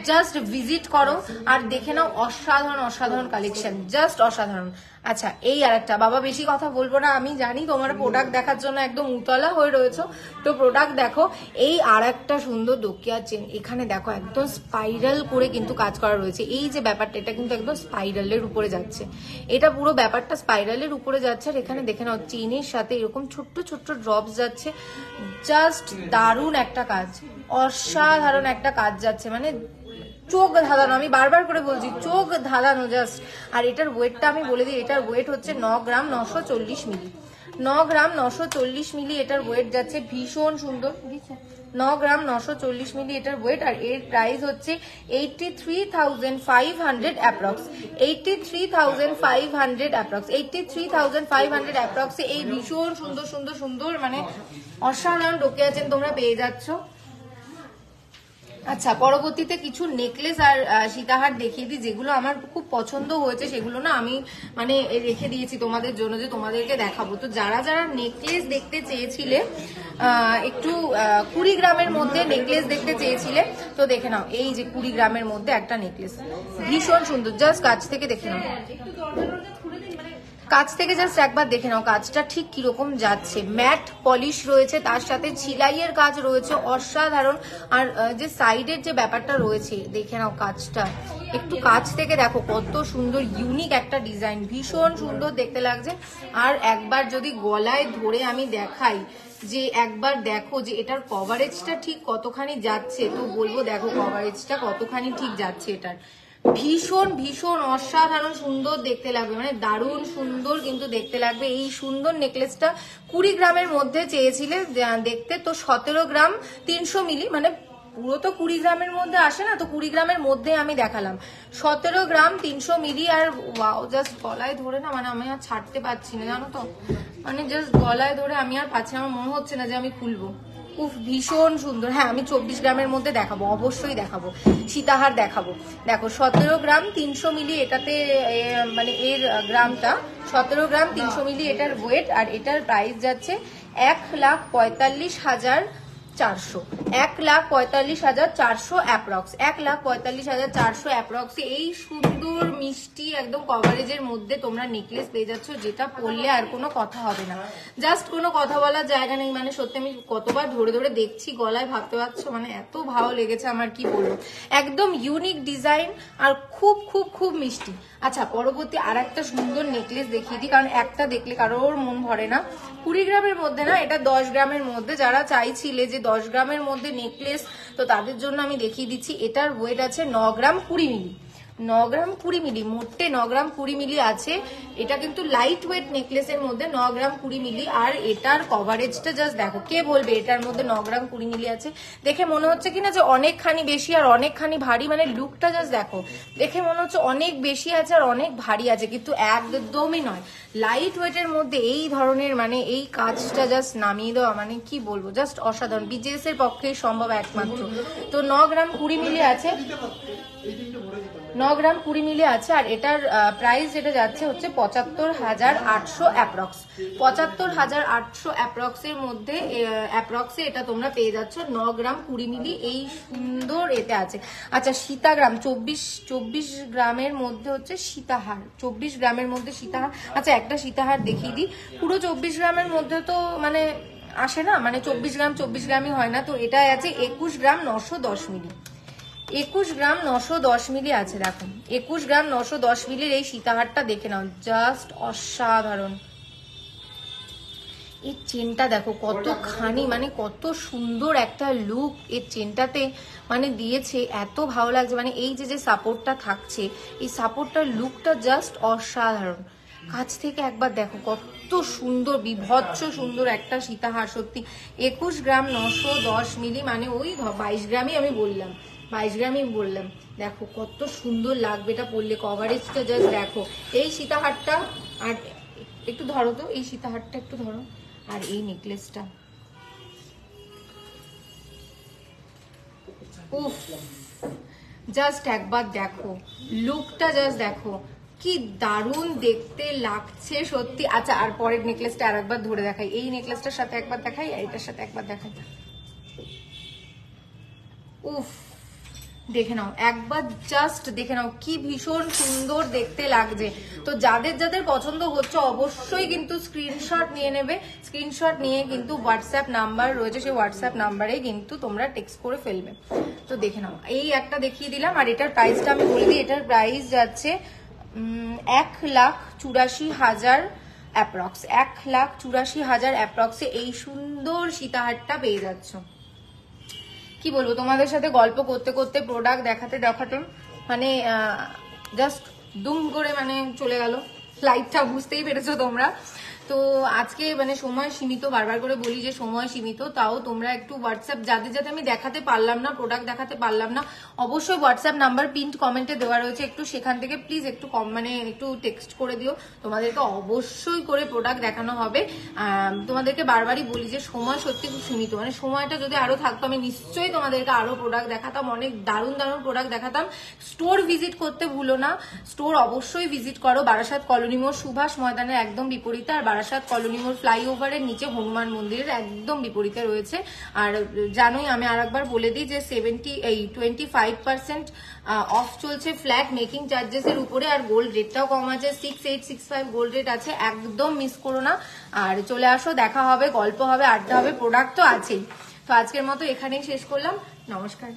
জাস্ট ভিজিট করো আর দেখে নাও অসাধারণ অসাধারণ কালেকশন, জাস্ট অসাধারণ। আচ্ছা, এই আর একটা, বাবা বেশি কথা বলবো না, আমি জানি তোমার প্রোডাক্ট দেখার জন্য একদম উতলা হয়ে রয়েছে, তো প্রোডাক্ট দেখো। এই আর একটা সুন্দর দোকিয়া চেন, এখানে দেখো একদম স্পাইরাল করে কিন্তু কাজ করা রয়েছে। এই যে ব্যাপারটা, এটা কিন্তু একদম স্পাইরালের উপরে যাচ্ছে, এটা পুরো ব্যাপারটা স্পাইরালের উপরে যাচ্ছে। আর এখানে দেখে নাও চেনের সাথে এরকম ছোট্ট ছোট্ট ড্রপস যাচ্ছে, জাস্ট দারুণ একটা কাজ, অসাধারণ একটা কাজ যাচ্ছে, মানে চোখ ধাঁধানো, আমি বারবার করে বলছি চোখ ধাঁধানো জাস্ট। আর এটার ওয়েটটা আমি বলে দিই, এটার ওয়েট হচ্ছে 9 গ্রাম 940 মিলি, 9 গ্রাম 940 মিলি এটার ওয়েট যাচ্ছে। ভীষণ সুন্দর, 9 গ্রাম 940 মিলি এটার ওয়েট। আর এর প্রাইস হচ্ছে 83,500 অ্যাপ্রক্স, 83,500 অ্যাপ্রক্স, 83,500 অ্যাপ্রক্সে এই ভীষণ সুন্দর সুন্দর সুন্দর মানে অসাধারণ দোকিয়া চেন তোমরা পেয়ে যাচ্ছ। আচ্ছা, পরবর্তীতে কিছু নেকলেস আর সীতাহার দেখিয়ে দিই, যেগুলো আমার খুব পছন্দ হয়েছে, সেগুলো না আমি মানে রেখে দিয়েছি তোমাদের জন্য, যে তোমাদেরকে দেখাবো। তো যারা যারা নেকলেস দেখতে চেয়েছিলে, একটু 20 গ্রামের মধ্যে নেকলেস দেখতে চেয়েছিলে, তো দেখে নাও এই যে 20 গ্রামের মধ্যে একটা নেকলেস, ভীষণ সুন্দর, জাস্ট কাছ থেকে দেখে নাও, কাছ থেকে জাস্ট একবার দেখে নাও কাজটা ঠিক কিরকম যাচ্ছে। ম্যাট পলিশ রয়েছে, তার সাথে ছিলাইয়ের কাজ রয়েছে অসাধারণ। আর যে সাইডের যে ব্যাপারটা রয়েছে দেখে নাও কাজটা, একটু কাছ থেকে দেখো কত সুন্দর ইউনিক একটা ডিজাইন, ভীষণ সুন্দর দেখতে লাগছে। আর একবার যদি গলায় ধরে আমি দেখাই, যে একবার দেখো যে এটার কভারেজটা ঠিক কতখানি যাচ্ছে, তো বলবো দেখো কভারেজটা কতখানি ঠিক যাচ্ছে এটার। ভীষণ ভীষণ অসাধারণ সুন্দর দেখতে লাগবে, মানে দারুণ সুন্দর কিন্তু দেখতে লাগবে। এই সুন্দর নেকলেসটা 20 গ্রামের মধ্যে চেয়েছিলে দেখতে, তো 17 গ্রাম 300 মিলি, মানে পুরো তো 20 গ্রামের মধ্যে আসে না, তো 20 গ্রামের মধ্যে আমি দেখালাম 17 গ্রাম 300 মিলি। আর ওয়াও, জাস্ট গলায় ধরে না মানে আমি আর ছাড়তে পারছি না, জানো তো, মানে জাস্ট গলায় ধরে আমি আর পাচ্ছি না, আমার মনে হচ্ছে না যে আমি খুলবো। উফ, ভীষণ সুন্দর। হ্যাঁ, আমি 24 গ্রামের মধ্যে দেখাবো, অবশ্যই দেখাবো, সীতাহার দেখাবো। দেখো 17 গ্রাম 300 মিলি এটাতে, মানে এর গ্রামটা 17 গ্রাম 300 মিলি এটার ওয়েট। আর এটার প্রাইস যাচ্ছে 1,45,000 400, 1,45,400 অ্যাপ্রক্স, 1,45,400 অ্যাপ্রক্স এই সুন্দর মিষ্টি একদম কভারেজের মধ্যে তোমরা নেকলেস পেয়ে যাচ্ছ, যেটা পরলে আর কোনো কথা হবে না, জাস্ট কোনো কথা বলার জায়গা নেই। মানে সত্যি আমি কতবার ধরে ধরে দেখছি গলায়, ভাবতে পারছো মানে এত ভালো লেগেছে আমার, কি বলবো, একদম ইউনিক ডিজাইন আর খুব খুব খুব মিষ্টি। আচ্ছা, পরবর্তী আর একটা সুন্দর নেকলেস দেখিয়ে দিই, কারণ একটা দেখলে কারোর মন ভরে না। 20 গ্রামের মধ্যে না, এটা 10 গ্রামের মধ্যে, যারা চাইছিলে যে 10 গ্রামের মধ্যে নেকলেস, তো তাদের জন্য আমি দেখিয়ে দিচ্ছি। এটার ওয়েট আছে 9 গ্রাম 20 মিলি, 9 গ্রাম 20 মিলি, মোটে 9 গ্রাম 20 মিলি আছে। এটা কিন্তু লাইট ওয়েট নেকলেসের মধ্যে 9 গ্রাম 20 মিলি, আর এটার কভারেজটা জাস্ট দেখো। কে বলবে এটার মধ্যে 9 গ্রাম 20 মিলি আছে? দেখে মনে হচ্ছে কিনা যে অনেকখানি বেশি আর অনেকখানি ভারী, মানে লুকটা জাস্ট দেখো, দেখে মনে হচ্ছে অনেক বেশি আছে আর অনেক ভারী আছে, কিন্তু একদমই নয়। লাইট ওয়েটের মধ্যে এই ধরনের মানে এই কাজটা জাস্ট নামিয়ে দেওয়া, মানে কি বলবো, জাস্ট অসাধারণ, বিজেএস এর পক্ষেই সম্ভব একমাত্র। তো 9 গ্রাম 20 মিলি আছে, 9 গ্রাম 20 মিলি আছে, আর এটার প্রাইস যেটা যাচ্ছে হচ্ছে 75,800 অ্যাপ্রক্স, 75,800 অ্যাপ্রক্সের মধ্যে, অ্যাপ্রক্সে এটা তোমরা পেয়ে যাচ্ছ 9 গ্রাম 20 মিলি এই সুন্দর এতে আছে। আচ্ছা, সীতাগ্রাম 24 গ্রামের মধ্যে হচ্ছে সীতাহার, 24 গ্রামের মধ্যে সীতাহার। আচ্ছা, একটা সীতাহার দেখিয়ে দিই, পুরো 24 গ্রামের মধ্যে তো মানে আসে না, মানে 24 গ্রামই হয় না, তো এটা আছে 21 গ্রাম 910 মিলি, 21 গ্রাম 910 মিলি আছে। দেখো 21 গ্রাম 910 মিলির এই সীতাহারটা দেখে নাও, জাস্ট অসাধারণ। এই চেনটা দেখো কতখানি, মানে কত সুন্দর একটা লুক এই চেনটাতে মানে দিয়েছে, এত ভালো লাগছে। মানে এই যে সাপোর্টটা থাকছে, এই সাপোর্টটার লুকটা জাস্ট অসাধারণ। কাছ থেকে একবার দেখো কত সুন্দর, বিভৎস সুন্দর একটা সীতাহার, সত্যি। 21 গ্রাম 910 মিলি, মানে ওই 22 গ্রামই আমি বললাম, 22 গ্রামই বললাম। দেখো কত সুন্দর লাগবে এটা পরলে, কভারেজটা জাস্ট দেখো। এই সীতাহারটা, আর একটু ধরো তো, এই সীতাহারটা একটু ধরো, আর এই নেকলেসটা, উফ, জাস্ট একবার দেখো লুকটা, জাস্ট দেখো কি দারুণ দেখতে লাগছে সত্যি। আচ্ছা, আর পরের নেকলেসটা আর একবার ধরে দেখাই, এই নেকলেসটার সাথে একবার দেখাই, আর এটার সাথে একবার দেখাই। উফ, দেখে নাও একবার, জাস্ট দেখে নাও কি ভীষণ সুন্দর দেখতে লাগছে। তো যাদের যাদের পছন্দ হচ্ছে অবশ্যই কিন্তু স্ক্রিনশট নিয়ে নেবে, স্ক্রিনশট নিয়ে কিন্তু হোয়াটসঅ্যাপ নাম্বার রয়েছে, সেই হোয়াটসঅ্যাপ নাম্বারে কিন্তু তোমরা টেক্সট করে ফেলবে। তো দেখে নাও, এই একটা দেখিয়ে দিলাম, আর এটার প্রাইসটা আমি বলে দিই, এটার প্রাইস যাচ্ছে 1,84,000 অ্যাপ্রক্স, 1,84,000 অ্যাপ্রক্সে এই সুন্দর সীতাহারটা পেয়ে যাচ্ছ। কি বলবো, তোমাদের সাথে গল্প করতে করতে, প্রোডাক্ট দেখাতে দেখাতে মানে জাস্ট দুম করে মানে চলে গেল ফ্লাইটটা, বুঝতেই পেরেছো তোমরা। তো আজকে মানে সময় সীমিত, বারবার করে বলি যে সময় সীমিত, তাও তোমরা একটু হোয়াটসঅ্যাপ, যাদের যাতে আমি দেখাতে পারলাম না, প্রোডাক্ট দেখাতে পারলাম না, অবশ্যই হোয়াটসঅ্যাপ নাম্বার পিন্ড কমেন্টে দেওয়া রয়েছে, একটু সেখান থেকে প্লিজ একটু মানে একটু টেক্সট করে দিও, তোমাদেরকে অবশ্যই করে প্রোডাক্ট দেখানো হবে। তোমাদেরকে বারবারই বলি যে সময় সত্যি খুব সীমিত, মানে সময়টা যদি আরো থাকতো আমি নিশ্চয়ই তোমাদেরকে আরো প্রোডাক্ট দেখাতাম, অনেক দারুণ দারুণ প্রোডাক্ট দেখাতাম। স্টোর ভিজিট করতে ভুলো না, স্টোর অবশ্যই ভিজিট করো, বারাসাত কলোনি মোড় সুভাষ ময়দানের একদম বিপরীতে, আর বারাসাত কলোনি মোড় ফ্লাইওভারের নিচে হনুমান মন্দিরের একদম বিপরীতে রয়েছে। আর জানোই, আমি আরেকবার বলে দিই যে 25% অফ চলছে ফ্ল্যাট মেকিং চার্জেস এর উপরে, আর গোল্ড রেটটাও কম আছে, 6865 গোল্ড রেট আছে, একদম মিস করো না। আর চলে আসো, দেখা হবে, গল্প হবে, আড্ডা হবে, প্রোডাক্ট তো আছেই। তো আজকের মতো এখানেই শেষ করলাম, নমস্কার।